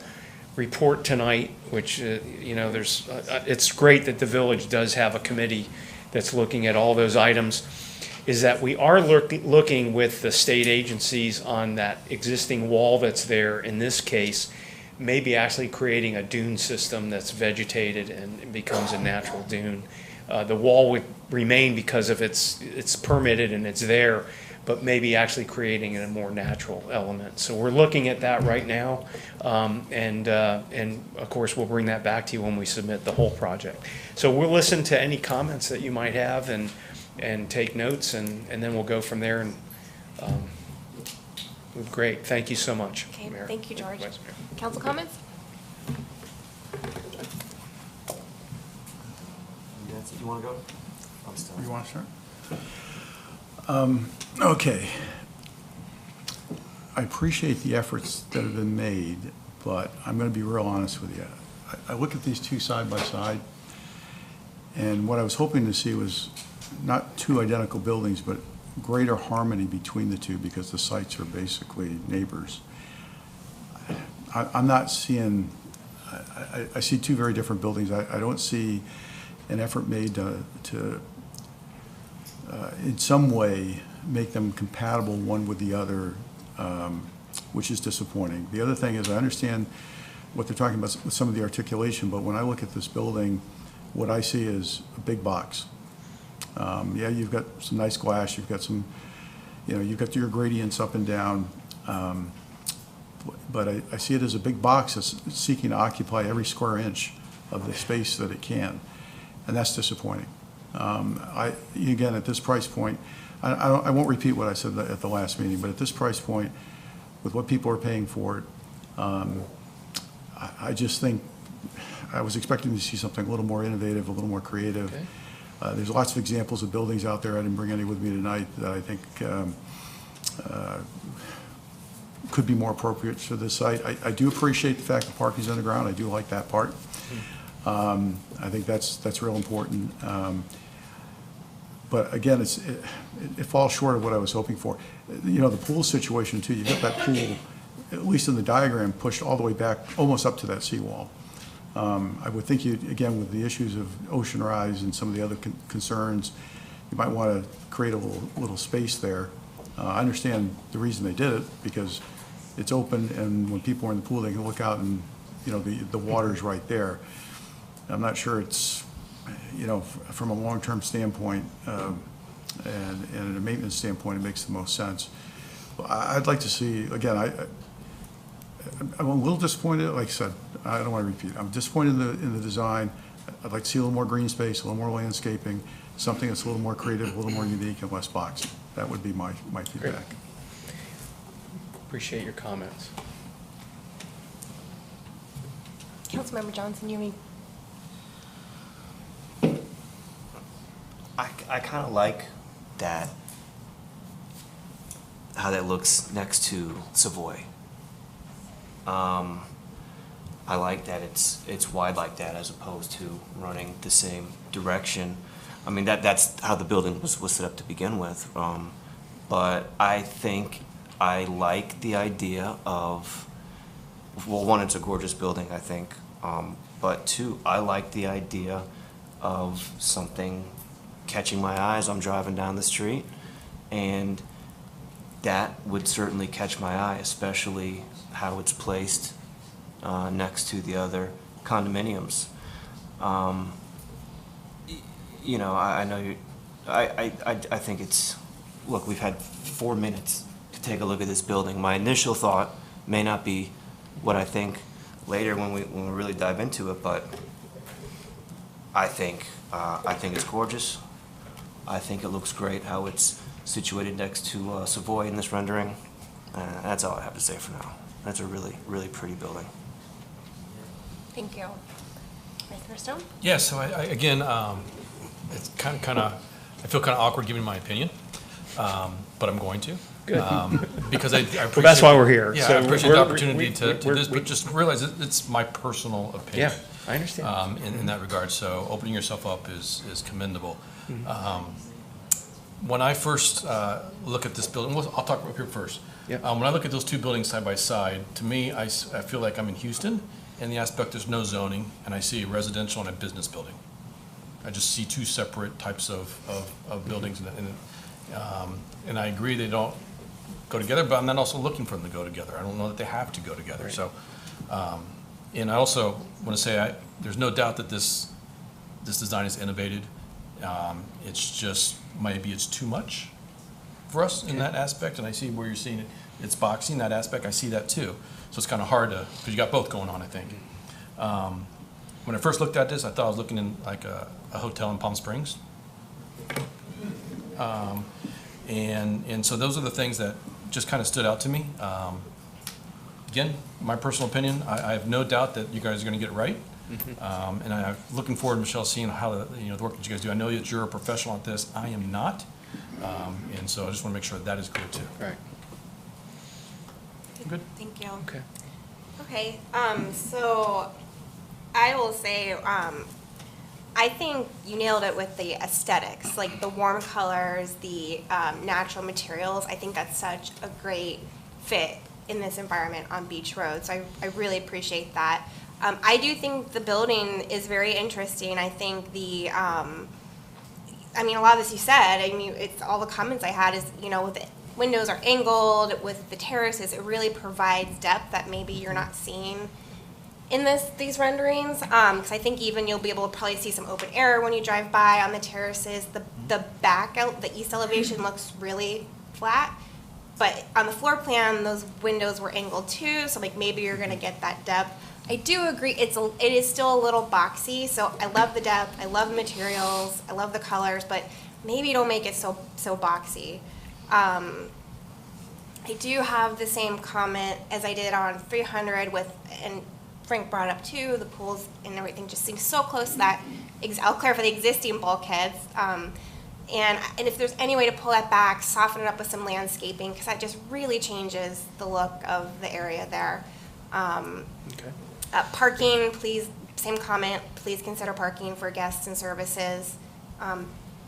report tonight, which, you know, there's, it's great that the village does have a committee that's looking at all those items, is that we are looking with the state agencies on that existing wall that's there, in this case, maybe actually creating a dune system that's vegetated and becomes a natural dune. The wall would remain because of it's permitted and it's there, but maybe actually creating a more natural element. So we're looking at that right now, and of course we'll bring that back to you when we submit the whole project. So we'll listen to any comments that you might have and take notes, and then we'll go from there. And great, thank you so much. Okay, Mayor. thank you, George. Vice Mayor. Council comments? Nancy, you want to go? I'm still. You want to start? Okay. I appreciate the efforts that have been made, but I'm going to be real honest with you. I look at these two side by side, and what I was hoping to see was not two identical buildings, but greater harmony between the two, because the sites are basically neighbors. I'm not seeing, I see two very different buildings. I don't see an effort made to in some way make them compatible one with the other, which is disappointing. The other thing is, I understand what they're talking about with some of the articulation, but when I look at this building, what I see is a big box. Yeah, you've got some nice glass, you've got some, you know, you've got your gradients up and down, but I see it as a big box that's seeking to occupy every square inch of the space that it can, and that's disappointing. Again, at this price point, I won't repeat what I said at the last meeting, but at this price point, with what people are paying for it, I just think I was expecting to see something a little more innovative, a little more creative. Okay. There's lots of examples of buildings out there. I didn't bring any with me tonight that I think could be more appropriate for this site. I do appreciate the fact the parking's underground. I do like that part. I think that's real important. But again, it falls short of what I was hoping for. You know, the pool situation too, you've got that pool, at least in the diagram, pushed all the way back, almost up to that seawall. I would think again, with the issues of ocean rise and some of the other concerns, you might want to create a little space there. I understand the reason they did it, because it's open, and when people are in the pool, they can look out and, you know, the water's right there. I'm not sure it's, you know, from a long-term standpoint and a maintenance standpoint, it makes the most sense. I'd like to see, again, I'm a little disappointed. Like I said, I don't want to repeat. I'm disappointed in the design. I'd like to see a little more green space, a little more landscaping, something that's a little more creative, a little more unique, and less boxy. That would be my feedback. Appreciate your comments. Councilmember Johnson, you mean? I kind of like that, how that looks next to Savoy. I like that it's wide like that as opposed to running the same direction. I mean, that's how the building was set up to begin with. But I think I like the idea of, well, one, it's a gorgeous building, I think. But two, I like the idea of something catching my eye as I'm driving down the street. And that would certainly catch my eye, especially how it's placed next to the other condominiums. You know, I know you, I think it's, look, we've had 4 minutes to take a look at this building. My initial thought may not be what I think later when we really dive into it, but I think it's gorgeous. I think it looks great how it's situated next to Savoy in this rendering. That's all I have to say for now. That's a really, really pretty building. Thank you. Mr. Stone? Yeah, so I again, it's kind of, I feel kind of awkward giving my opinion, but I'm going to. Good. Because I appreciate. Well, that's why we're here. Yeah, So I appreciate the opportunity to we're- this, but just realize it's my personal opinion. Yeah, I understand. In that regard, so opening yourself up is commendable. Mm-hmm. When I first look at this building, well, I'll talk up here first. Yep. When I look at those two buildings side by side, to me, I feel like I'm in Houston, in the aspect there's no zoning, and I see a residential and a business building. I just see two separate types of buildings, and I agree they don't go together, but I'm not also looking for them to go together. I don't know that they have to go together. Right. So, and I also want to say there's no doubt that this design is innovated. It's just maybe it's too much for us in that aspect, and I see where you're seeing it. It's boxing that aspect. I see that too. So it's kind of hard to, because you got both going on, I think. When I first looked at this, I thought I was looking in like a hotel in Palm Springs. And so those are the things that just kind of stood out to me. Again, my personal opinion, I have no doubt that you guys are going to get it right. Mm-hmm. And I'm looking forward, Michelle, seeing how the work that you guys do. I know that you're a professional at this. I am not. And so I just want to make sure that is clear too. Right. Good. Thank you. Okay. Okay, so I will say, I think you nailed it with the aesthetics, like the warm colors, the natural materials. I think that's such a great fit in this environment on Beach Road, so I really appreciate that. I do think the building is very interesting. I think I mean, a lot of this you said, I mean, it's all the comments I had is, with the windows are angled, with the terraces, it really provides depth that maybe you're not seeing in these renderings. Because I think even you'll be able to probably see some open air when you drive by on the terraces. The the east elevation looks really flat. But on the floor plan, those windows were angled too, so like maybe you're gonna get that depth. I do agree, it is still a little boxy, so I love the depth, I love the materials, I love the colors, but maybe don't make it so boxy. I do have the same comment as I did on 300 and Frank brought up too, the pools and everything just seems so close to that. I'll clarify the existing bulkheads. And if there's any way to pull that back, soften it up with some landscaping, because that just really changes the look of the area there. Okay. Parking, please, same comment, please consider parking for guests and services. The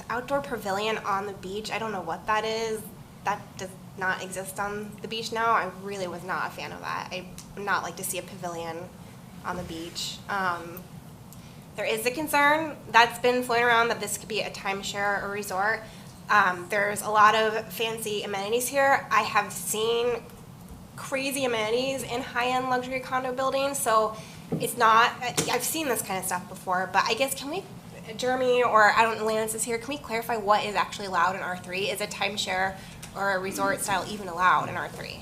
outdoor pavilion on the beach, I don't know what that is. That does not exist on the beach now. I really was not a fan of that. I would not like to see a pavilion on the beach. There is a concern that's been floating around that this could be a timeshare or resort. There's a lot of fancy amenities here. I have seen crazy amenities in high-end luxury condo buildings, so it's not, I've seen this kind of stuff before, but I guess can we, Jeremy, or I don't know, Lance is here, can we clarify what is actually allowed in R3? Is a timeshare or a resort style even allowed in R3?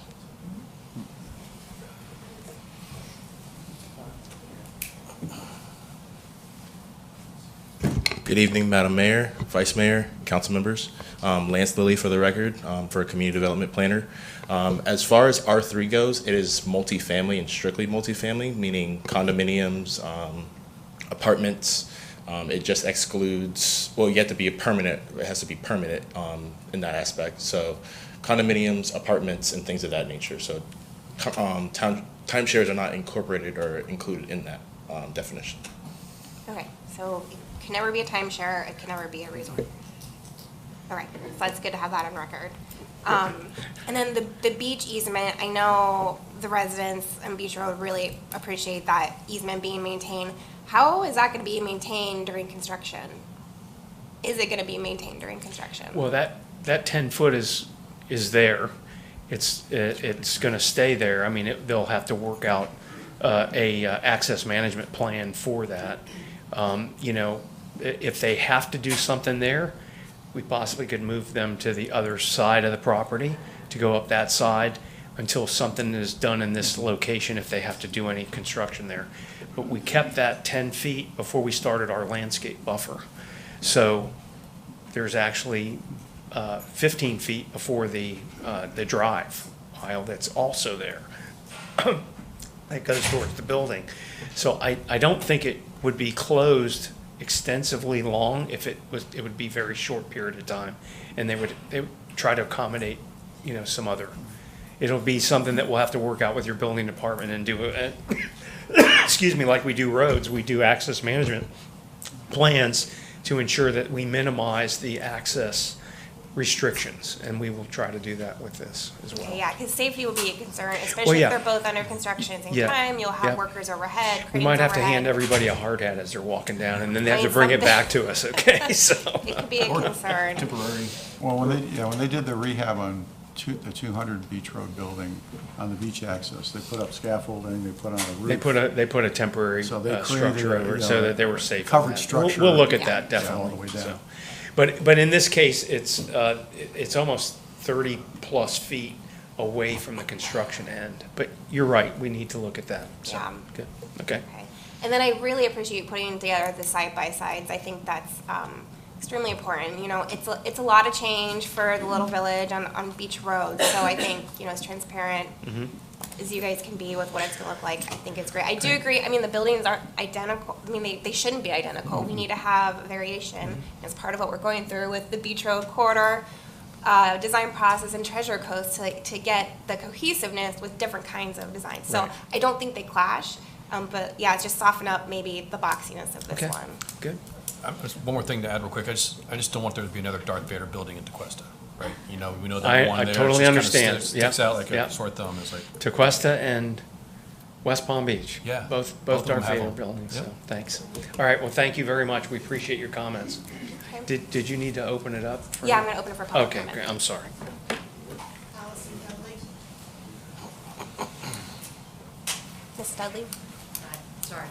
Good evening, Madam Mayor, Vice Mayor, council members. Lance Lilly for the record, for a community development planner. As far as R3 goes, it is multifamily and strictly multifamily, meaning condominiums, apartments. It just excludes, well, you have to be it has to be permanent in that aspect. So condominiums, apartments, and things of that nature. So timeshares are not incorporated or included in that definition. Okay, so it can never be a timeshare, it can never be a resort. All right, so that's good to have that on record. And then the beach easement, I know the residents on Beach Road really appreciate that easement being maintained. How is that gonna be maintained during construction? Is it gonna be maintained during construction? Well, that 10-foot is there. It's gonna stay there. I mean, they'll have to work out a access management plan for that. You know, if they have to do something there, we possibly could move them to the other side of the property to go up that side until something is done in this location if they have to do any construction there. But we kept that 10 feet before we started our landscape buffer. So there's actually 15 feet before the drive aisle that's also there. That goes towards the building. So I don't think it would be closed extensively long. If it would be very short period of time, and they would try to accommodate, you know, some other. It'll be something that we'll have to work out with your building department and do it. Excuse me, like we do roads, we do access management plans to ensure that we minimize the access restrictions, and we will try to do that with this as well. Okay, yeah, because safety will be a concern, especially if they're both under construction at the same time. You'll have workers overhead, We might have to hand everybody a hard hat as they're walking down, and then they have to bring it back to us, okay? So it could be a concern. Temporary. Well, when they did the rehab on the 200 Beach Road building on the beach access, they put up scaffolding, they put on a roof. They put a temporary structure over it so that they were safe. Covered structure. We'll look at that definitely. All the way down. So. But in this case, it's almost 30+ feet away from the construction end. But you're right, we need to look at that. So, Yeah. good. Okay. And then I really appreciate putting together the side-by-sides. I think that's extremely important. You know, it's a lot of change for the little village on Beach Road. So I think, you know, as transparent as you guys can be with what it's gonna look like, I think it's great. I do agree, I mean, the buildings aren't identical. I mean, they shouldn't be identical. We need to have variation as part of what we're going through with the Beach Road corridor design process and treasure coast to get the cohesiveness with different kinds of designs. So Right. I don't think they clash, but yeah, just soften up maybe the boxiness of this one. Good. Just one more thing to add real quick. I just don't want there to be another Darth Vader building in Tequesta, right? You know, we know that one I there. totally just kinda understand. Sticks out like Yeah. a sore thumb. It's like Tequesta and West Palm Beach. Yeah, Both both of them Darth have Vader them. buildings, Yep. so thanks. All right, well, thank you very much. We appreciate your comments. Okay. Did you need to open it up? Yeah, I'm gonna open it for public Okay, comment. great. I'm sorry. Allison Dudley. Ms. Dudley? Hi, sorry.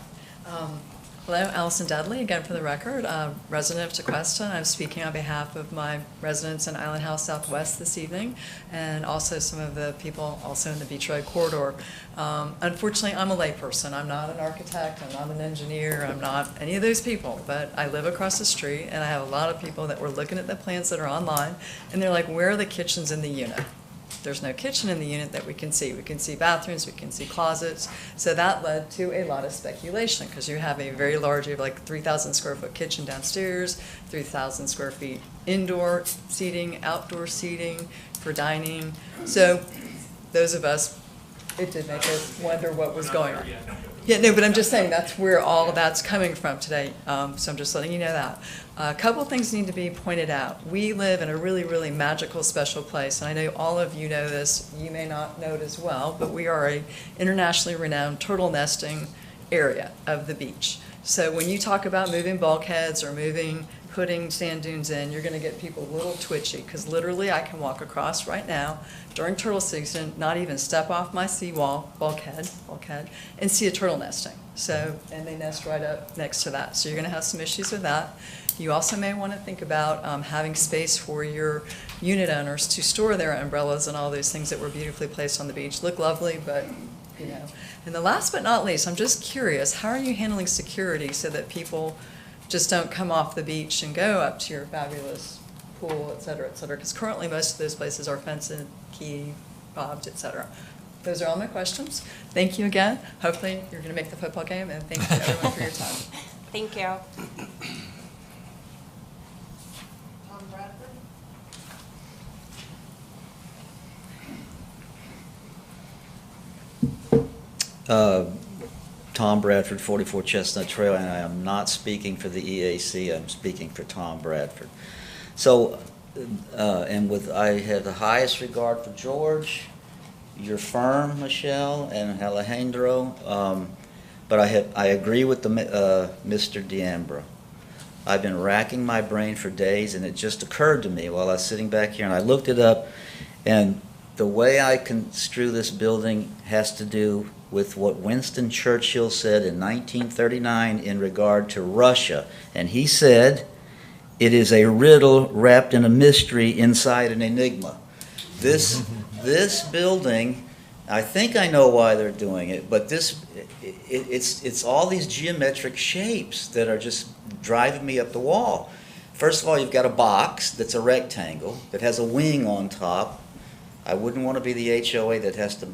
Hello, Allison Dudley, again for the record, resident of Tequesta, and I'm speaking on behalf of my residents in Island House Southwest this evening, and also some of the people also in the Beach Road corridor. Unfortunately, I'm a layperson. I'm not an architect, I'm not an engineer, I'm not any of those people, but I live across the street, and I have a lot of people that were looking at the plans that are online, and they're like, where are the kitchens in the unit? There's no kitchen in the unit that we can see. We can see bathrooms, we can see closets. So that led to a lot of speculation because you have a very large, you have like 3,000 square foot kitchen downstairs, 3,000 square feet indoor seating, outdoor seating for dining. So those of us, it did make us wonder what was going on. Yeah, no, but I'm just saying that's where all of that's coming from today. So I'm just letting you know that. A couple things need to be pointed out. We live in a really, really magical, special place, and I know all of you know this. You may not know it as well, but we are a internationally renowned turtle nesting area of the beach. So when you talk about moving bulkheads or putting sand dunes in, you're going to get people a little twitchy because literally I can walk across right now during turtle season, not even step off my seawall, bulkhead, and see a turtle nesting. So, and they nest right up next to that. So you're going to have some issues with that. You also may want to think about having space for your unit owners to store their umbrellas and all those things that were beautifully placed on the beach. Look lovely, but you know. And the last but not least, I'm just curious, how are you handling security so that people just don't come off the beach and go up to your fabulous pool, et cetera, because currently most of those places are fenced, key fobbed, et cetera. Those are all my questions. Thank you again. Hopefully you're going to make the football game, and thank you everyone for your time. Thank you. Tom Bradford? Tom Bradford, 44 Chestnut Trail, and I am not speaking for the EAC, I'm speaking for Tom Bradford. So, I have the highest regard for George, your firm, Michelle, and Alejandro, but I agree with Mr. D'Ambra. I've been racking my brain for days, and it just occurred to me while I was sitting back here, and I looked it up, and the way I construe this building has to do with what Winston Churchill said in 1939 in regard to Russia. And he said, "It is a riddle wrapped in a mystery inside an enigma." This building, I think I know why they're doing it, but it's all these geometric shapes that are just driving me up the wall. First of all, you've got a box that's a rectangle that has a wing on top. I wouldn't want to be the HOA that has to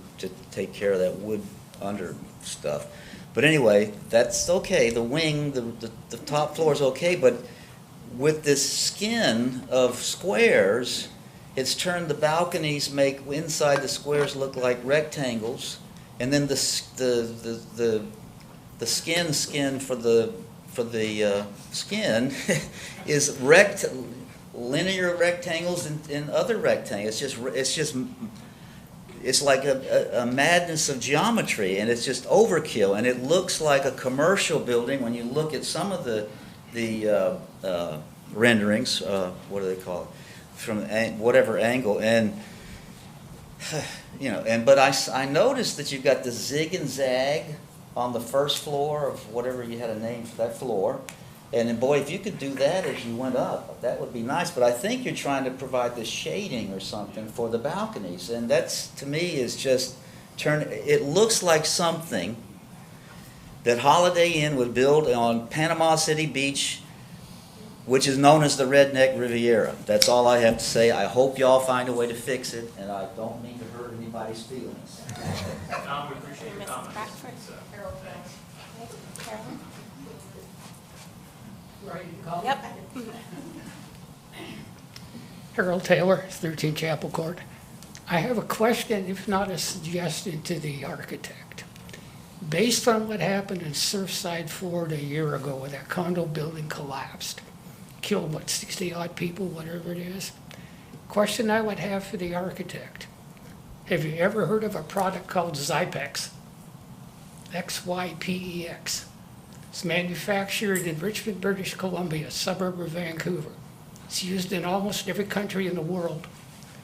take care of that wood under stuff. But anyway, that's okay. The wing, the top floor is okay, but with this skin of squares, it's turned the balconies make inside the squares look like rectangles, and then the skin for the skin is linear rectangles and other rectangles. It's like a madness of geometry, and it's just overkill, and it looks like a commercial building when you look at some of the renderings, what do they call it, from whatever angle, and but I noticed that you've got the zig and zag on the first floor of whatever you had a name for that floor. And then, boy, if you could do that as you went up, that would be nice. But I think you're trying to provide the shading or something for the balconies. And that's, to me, is just it looks like something that Holiday Inn would build on Panama City Beach, which is known as the Redneck Riviera. That's all I have to say. I hope y'all find a way to fix it, and I don't mean to hurt anybody's feelings. Tom, we appreciate your comments. Yep. Harold Taylor, 13 Chapel Court. I have a question, if not a suggestion, to the architect. Based on what happened in Surfside, Florida a year ago, where that condo building collapsed, killed, 60-odd people, whatever it is, question I would have for the architect. Have you ever heard of a product called Zypex? XYPEX. It's manufactured in Richmond, British Columbia, a suburb of Vancouver. It's used in almost every country in the world.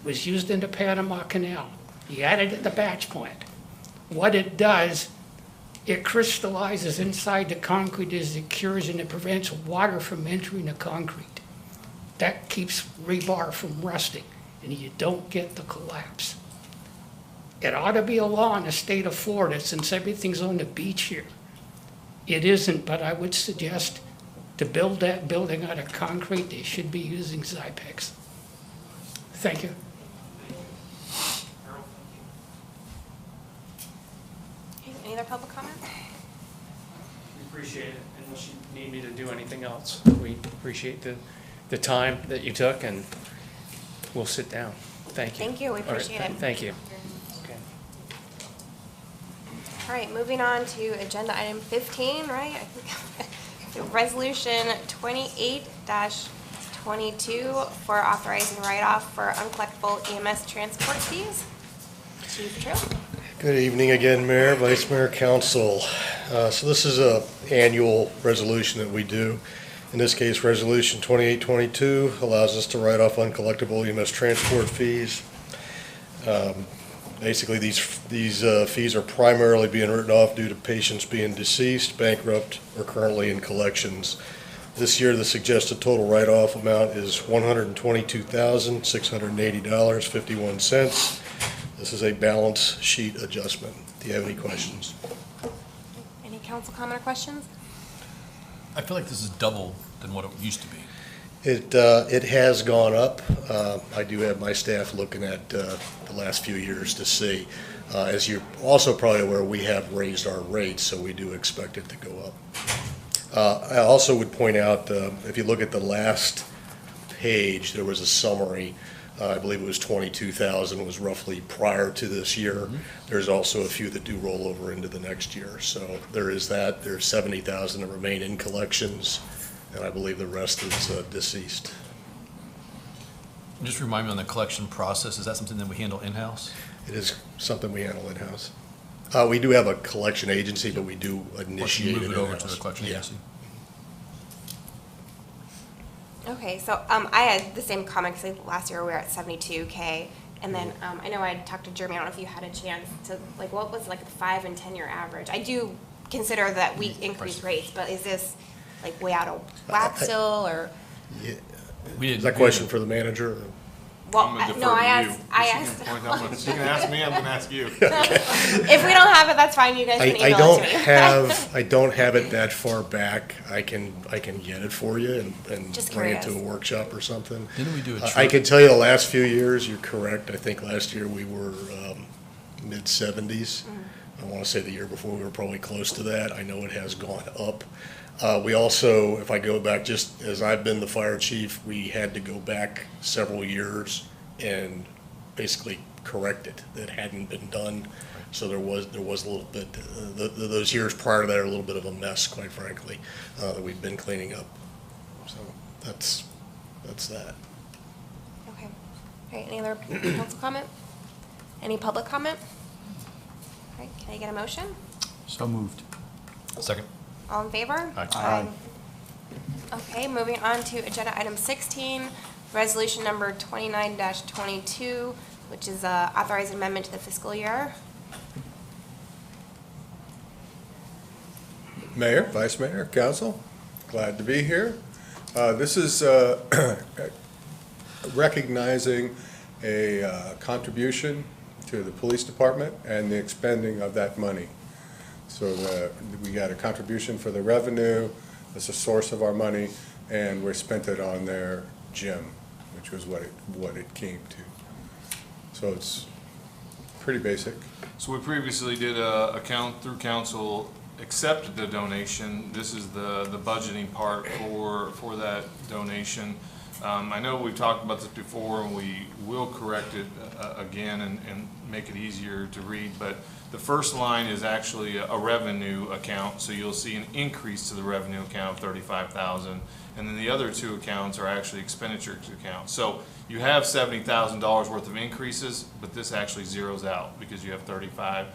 It was used in the Panama Canal. You add it at the batch plant. What it does, it crystallizes inside the concrete as it cures, and it prevents water from entering the concrete. That keeps rebar from rusting, and you don't get the collapse. It ought to be a law in the state of Florida, since everything's on the beach here. It isn't, but I would suggest to build that building out of concrete, they should be using Zypex. Thank you. Okay, any other public comment? We appreciate it, unless you need me to do anything else. We appreciate the time that you took, and we'll sit down. Thank you. Thank you, we All right, appreciate it. Thank you. All right, moving on to agenda item 15, right? I think Resolution 28-22 for authorizing write-off for uncollectible EMS transport fees. Chief Trill. Good evening again, Mayor, Vice Mayor, Council. So this is an annual resolution that we do. In this case, Resolution 2822 allows us to write off uncollectible EMS transport fees. Basically, these fees are primarily being written off due to patients being deceased, bankrupt, or currently in collections. This year, the suggested total write-off amount is $122,680.51. This is a balance sheet adjustment. Do you have any questions? Any council comment or questions? I feel like this is double than what it used to be. It has gone up. I do have my staff looking at the last few years to see. As you're also probably aware, we have raised our rates, so we do expect it to go up. I also would point out, if you look at the last page, there was a summary. I believe it was 22,000 was roughly prior to this year. There's also a few that do roll over into the next year. So there is that. There's 70,000 that remain in collections, and I believe the rest is deceased. Just remind me on the collection process, is that something that we handle in-house? It is something we handle in-house. We do have a collection agency, but we do initiate it Move it over to in-house. the collection Yeah. agency? Okay, so I had the same comment, because last year we were at 72K, and then I know I talked to Jeremy, I don't know if you had a chance to, like, what was like the 5 and 10 year average? I do consider that we increase rates, but is this like way out of whack still, or? Is that question for the manager? Well, I'm gonna defer no, to I you. asked. You can ask me, I'm gonna ask you. If we don't have it, that's fine, you guys can email it to me. I don't have it that far back. I can get it for you and Just bring it to a curious. workshop or something. Didn't we do a I trip? can tell you the last few years, you're correct. I think last year we were mid-70s. I want to say the year before we were probably close to that. I know it has gone up. We also, if I go back, just as I've been the fire chief, we had to go back several years and basically correct it. That hadn't been done. So there was a little bit, those years prior to that are a little bit of a mess, quite frankly, that we've been cleaning up. So that's that. Okay. All right, any other council comment? Any public comment? All right, can I get a motion? So moved. Second. All in favor? Aye. Okay, moving on to agenda item 16, resolution number 29-22, which is authorized amendment to the fiscal year. Mayor, Vice Mayor, Council, glad to be here. This is recognizing a contribution to the police department and the expending of that money. So we got a contribution for the revenue, that's a source of our money, and we spent it on their gym, which was what it came to. So it's pretty basic. So we previously did a count through council, accepted the donation. This is the budgeting part for that donation. I know we've talked about this before, and we will correct it again and make it easier to read, but the first line is actually a revenue account, so you'll see an increase to the revenue account of 35,000, and then the other two accounts are actually expenditure accounts. So you have $70,000 worth of increases, but this actually zeroes out because you have 35,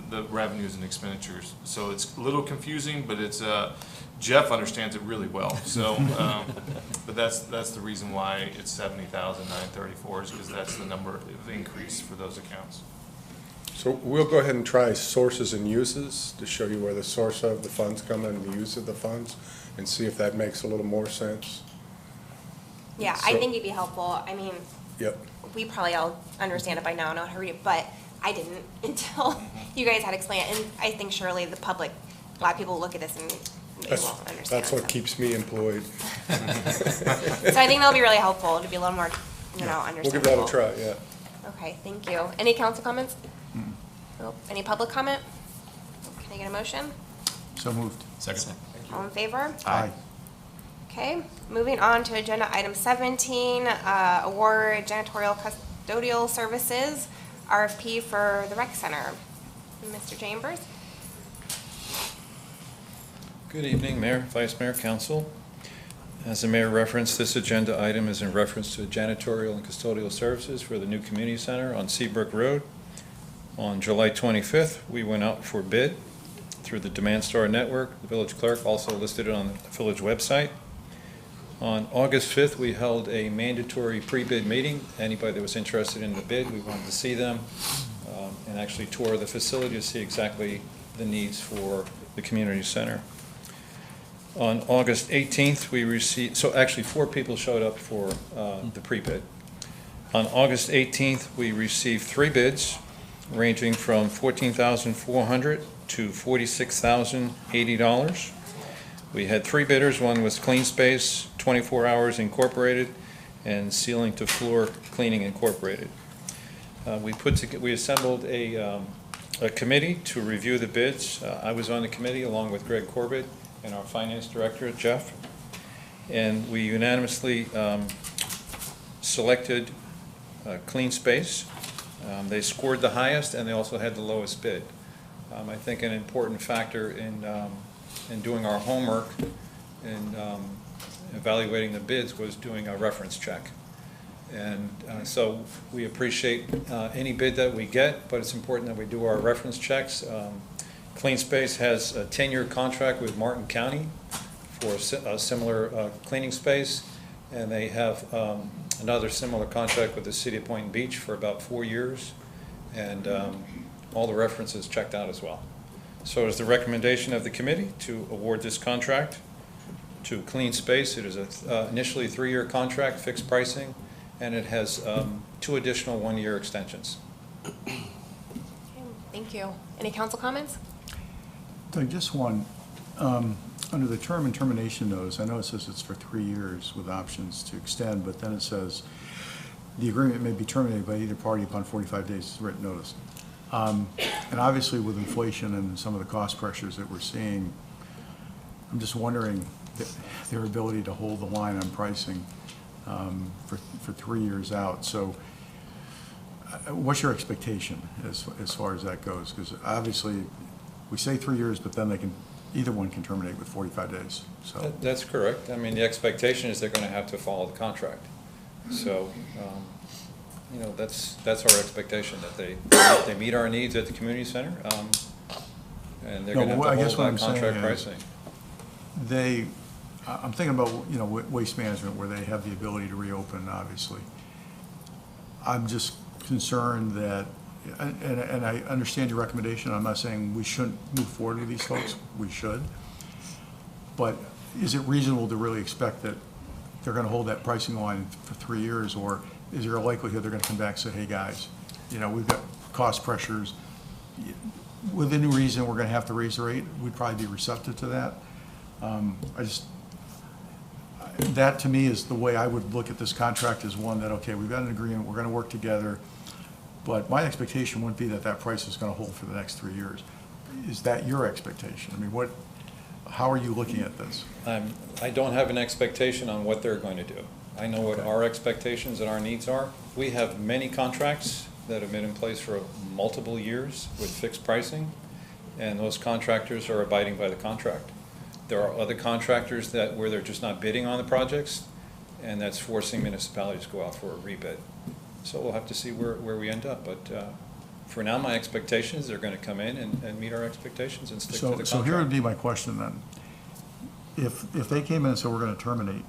the revenues and expenditures. So it's a little confusing, but it's Jeff understands it really well. So, but that's the reason why it's 70,934 is because that's the number of increase for those accounts. So we'll go ahead and try sources and uses to show you where the source of the funds come in and the use of the funds, and see if that makes a little more sense. Yeah, I So- think it'd be helpful. I mean, Yep. we probably all understand it by now, know how to read it, but I didn't until you guys had explained it. And I think surely the public, a lot of people look at this and they won't understand. That's what keeps me employed. So I think that'll be really helpful to be a little more, understandable. We'll give that a try, yeah. Okay, thank you. Any council comments? Nope. Any public comment? Can I get a motion? So moved. Second. All in favor? Aye. Okay, moving on to agenda item 17, award janitorial custodial services, RFP for the rec center. Mr. Chambers? Good evening, Mayor, Vice Mayor, Council. As the Mayor referenced, this agenda item is in reference to janitorial and custodial services for the new community center on Seabrook Road. On July 25th, we went out for bid through the Demand Star Network. The village clerk also listed it on the village website. On August 5th, we held a mandatory pre-bid meeting. Anybody that was interested in the bid, we wanted to see them and actually tour the facility to see exactly the needs for the community center. On August 18th, we received, so actually 4 people showed up for the pre-bid. On August 18th, we received 3 bids ranging from $14,400 to $46,080. We had 3 bidders. One was Clean Space, 24 Hours Incorporated, and Ceiling to Floor Cleaning Incorporated. We assembled a committee to review the bids. I was on the committee along with Greg Corbett and our finance director, Jeff. And we unanimously selected Clean Space. They scored the highest and they also had the lowest bid. I think an important factor in doing our homework and evaluating the bids was doing a reference check. And so we appreciate any bid that we get, but it's important that we do our reference checks. Clean Space has a 10-year contract with Martin County for a similar cleaning space, and they have another similar contract with the City of Boynton Beach for about 4 years, and all the references checked out as well. So it is the recommendation of the committee to award this contract to Clean Space. It is initially a 3-year contract, fixed pricing, and it has 2 additional 1-year extensions. Okay, thank you. Any council comments? Doug, just one. Under the term and termination notice, I know it says it's for 3 years with options to extend, but then it says the agreement may be terminated by either party upon 45 days written notice. And obviously with inflation and some of the cost pressures that we're seeing, I'm just wondering their ability to hold the line on pricing for 3 years out. So what's your expectation as far as that goes? Because obviously we say 3 years, but then either one can terminate with 45 days. So That's correct. I mean, the expectation is they're going to have to follow the contract. So, you know, that's our expectation, that they meet our needs at the community center, and they're going to have to hold that contract pricing. I'm thinking about, you know, waste management where they have the ability to reopen, obviously. I'm just concerned that, and I understand your recommendation, I'm not saying we shouldn't move forward with these folks, we should. But is it reasonable to really expect that they're gonna hold that pricing line for 3 years, or is there a likelihood they're gonna come back and say, hey guys, you know, we've got cost pressures, within reason we're gonna have to raise the rate, we'd probably be receptive to that. That to me is the way I would look at this contract, is one that, okay, we've got an agreement, we're gonna work together, but my expectation wouldn't be that that price is gonna hold for the next 3 years. Is that your expectation? I mean, how are you looking at this? I don't have an expectation on what they're going to do. I know what our expectations and our needs are. We have many contracts that have been in place for multiple years with fixed pricing, and those contractors are abiding by the contract. There are other contractors where they're just not bidding on the projects, and that's forcing municipalities to go out for a rebid. So we'll have to see where we end up, but for now, my expectation is they're going to come in and meet our expectations and stick to the contract. So here would be my question then. If they came in and said we're going to terminate,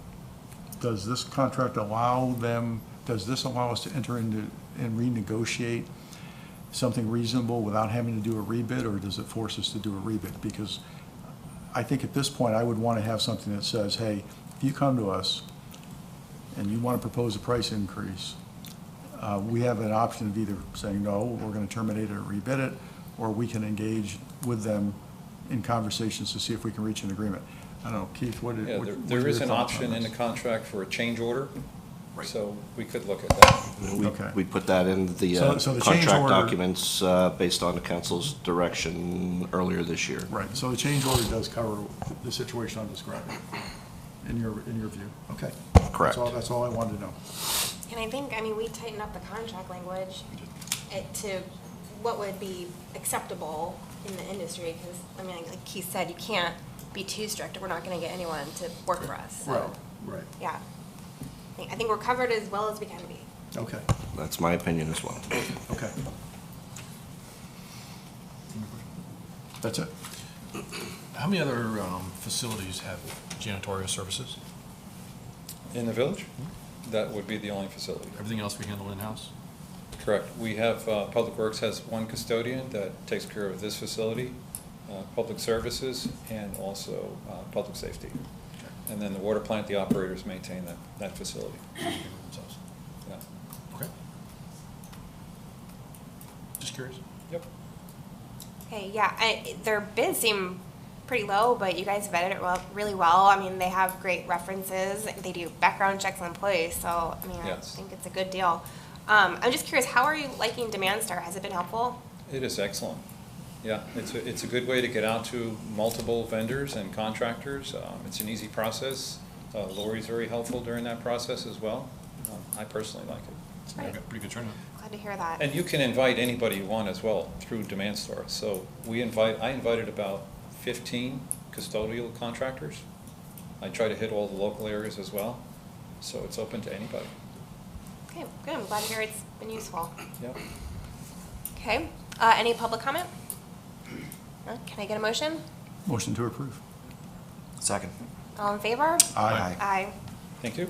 does this contract allow them, does this allow us to enter into and renegotiate something reasonable without having to do a rebid, or does it force us to do a rebid? Because I think at this point, I would want to have something that says, hey, if you come to us and you want to propose a price increase, we have an option of either saying, no, we're going to terminate it or rebid it, or we can engage with them in conversations to see if we can reach an agreement. I don't know, Keith, what are Yeah, your there is an thoughts on option in the this? contract for a change order, so we could look at that. We put that in the So the change contract order- documents based on the council's direction earlier this year. Right, so the change order does cover the situation I'm describing, in your view? Okay. Correct. That's all I wanted to know. And I think, I mean, we tighten up the contract language to what would be acceptable in the industry, because, I mean, like Keith said, you can't be too strict, or we're not gonna get anyone to work for us, so. Right. Yeah. I think we're covered as well as we can be. Okay. That's my opinion as well. Okay. That's it. How many other facilities have janitorial services? In the village, that would be the only facility. Everything else we handle in-house? Correct. We have, Public Works has one custodian that takes care of this facility, Public Services, and also Public Safety. And then the water plant, the operators maintain that facility. Themselves. Yeah. Okay. Just curious. Yep. Okay, yeah, their bids seem pretty low, but you guys vetted it really well. I mean, they have great references. They do background checks on employees, so, I mean, Yes. I think it's a good deal. I'm just curious, how are you liking Demand Star? Has it been helpful? It is excellent. Yeah, it's a good way to get out to multiple vendors and contractors. It's an easy process. Lori's very helpful during that process as well. I personally like it. Right. Pretty good turnout. Glad to hear that. And you can invite anybody you want as well through Demand Store. So I invited about 15 custodial contractors. I try to hit all the local areas as well. So it's open to anybody. Okay, good. I'm glad to hear it's been useful. Yep. Okay, any public comment? No? Can I get a motion? Motion to approve. Second. All in favor? Aye. Aye. Thank you.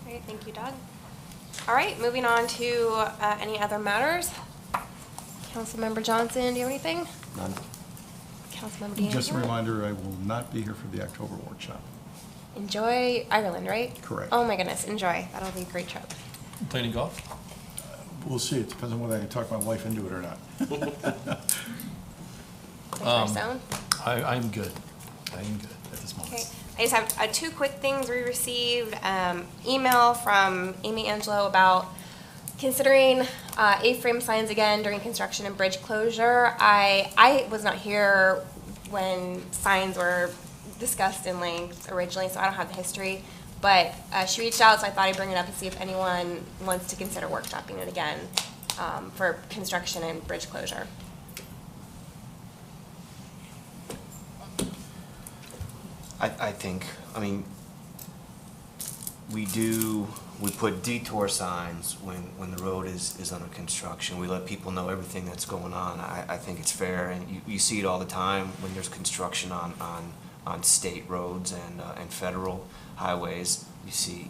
Great, thank you, Doug. All right, moving on to any other matters. Councilmember Johnson, do you have anything? None. Councilmember D'Angelo? Just a reminder, I will not be here for the October workshop. Enjoy Ireland, right? Correct. Oh my goodness, enjoy. That'll be a great trip. Playing golf? We'll see. It depends on whether I can talk my wife into it or not. I'm good. I'm good at this moment. Okay, I just have two quick things we received. Email from Amy Angelo about considering A-frame signs again during construction and bridge closure. I was not here when signs were discussed in length originally, so I don't have the history. But she reached out, so I thought I'd bring it up and see if anyone wants to consider workshopping it again for construction and bridge closure. I think, I mean, we put detour signs when the road is under construction. We let people know everything that's going on. I think it's fair, and you see it all the time when there's construction on state roads and federal highways. You see,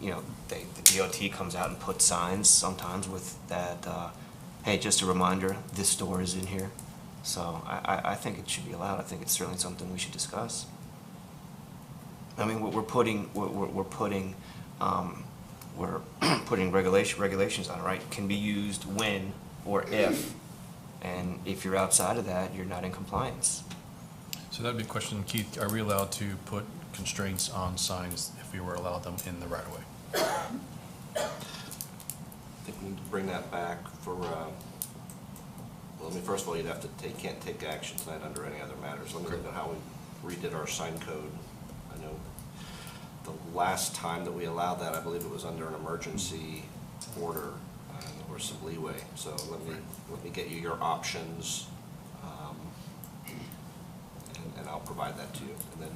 the DOT comes out and puts signs sometimes with that, hey, just a reminder, this store is in here. So I think it should be allowed. I think it's certainly something we should discuss. I mean, we're putting regulations on it, right? Can be used when or if, and if you're outside of that, you're not in compliance. So that'd be a question, Keith, are we allowed to put constraints on signs if we were allowed them in the right of way? I think we need to bring that back for, well, I mean, first of all, can't take action tonight under any other matters. Let me look at how we redid our sign code. I know the last time that we allowed that, I believe it was under an emergency order or some leeway. So let me get you your options, and I'll provide that to you. And then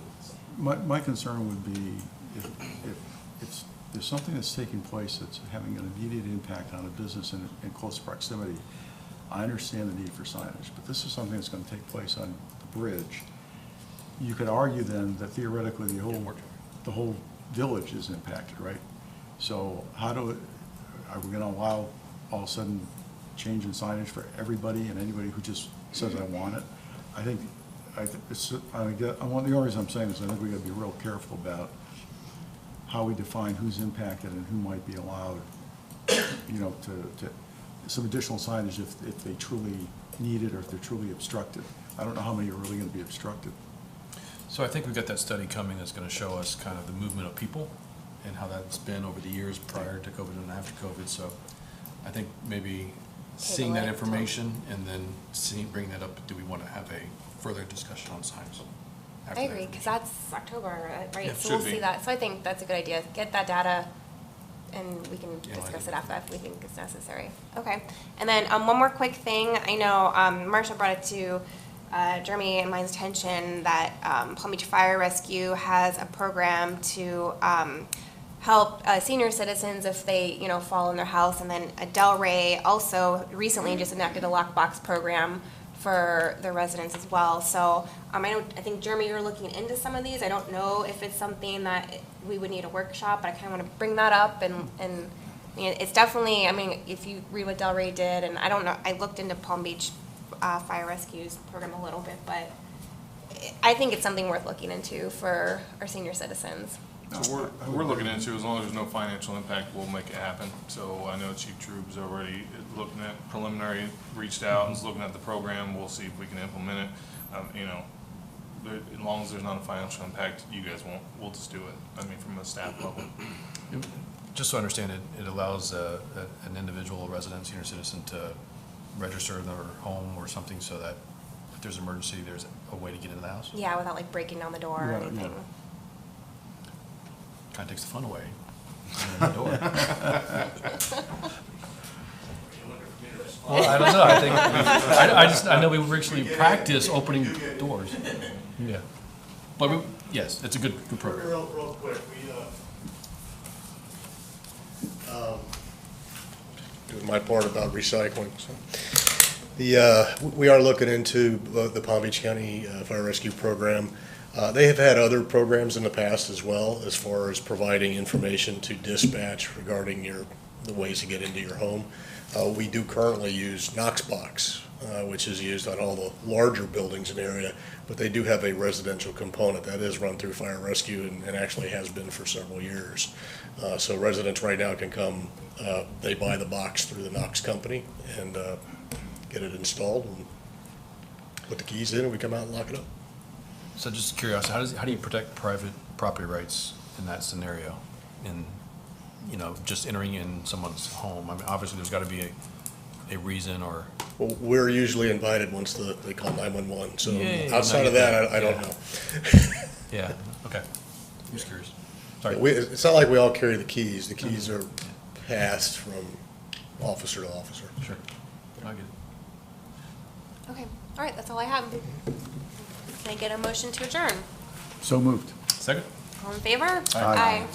My concern would be if there's something that's taking place that's having an immediate impact on a business in close proximity, I understand the need for signage, but this is something that's going to take place on the bridge. You could argue then that theoretically the whole village is impacted, right? So are we going to allow all of a sudden change in signage for everybody and anybody who just says I want it? The only reason I'm saying this, I think we got to be real careful about how we define who's impacted and who might be allowed, to some additional signage if they truly need it or if they're truly obstructed. I don't know how many are really going to be obstructed. So I think we've got that study coming that's going to show us kind of the movement of people and how that's been over the years prior to COVID and after COVID. So I think maybe seeing that information and then bring that up, do we want to have a further discussion on signs? I agree, because that's October, right? Yeah, So we'll should be. see that. So I think that's a good idea. Get that data, and we can discuss it after that if we think it's necessary. Okay. And then one more quick thing. I know Marsha brought it to Jeremy and mine's attention that Palm Beach Fire Rescue has a program to help senior citizens if they, fall in their house. And then Delray also recently just enacted a lockbox program for their residents as well. So I think, Jeremy, you're looking into some of these. I don't know if it's something that we would need a workshop, but I kind of want to bring that up. And it's definitely, if you read what Delray did, and I don't know, I looked into Palm Beach Fire Rescue's program a little bit, but I think it's something worth looking into for our senior citizens. So we're looking into, as long as there's no financial impact, we'll make it happen. So I know Chief Troop's already looking at preliminary, reached out and is looking at the program. We'll see if we can implement it. as long as there's not a financial impact, you guys won't, we'll just do it. I mean, from a staff level. Just so I understand it, it allows an individual resident, senior citizen to register their home or something so that if there's an emergency, there's a way to get into the house? Yeah, without like breaking down the door or Yeah, anything. Kind of takes the fun away. The door. Well, I don't know, I think, I know we actually practice opening doors. Yeah. But yes, it's a good program. Real quick, doing my part about recycling. So. We are looking into the Palm Beach County Fire Rescue Program. They have had other programs in the past as well, as far as providing information to dispatch regarding the ways to get into your home. We do currently use Knoxbox, which is used on all the larger buildings in the area, but they do have a residential component that is run through Fire Rescue and actually has been for several years. So residents right now can come, they buy the box through the Knox company and get it installed and put the keys in and we come out and lock it up. So just curiosity, how do you protect private property rights in that scenario? In, just entering in someone's home? I mean, obviously, there's got to be a reason or... Well, we're usually invited once they call 911, so Yeah, outside of that, I don't know. Yeah, okay. I'm just curious. Sorry. It's not like we all carry the keys. The keys are passed from officer to officer. Sure. I get it. Okay, all right, that's all I have. Can I get a motion to adjourn? So moved. Second? All in favor? Aye. Aye.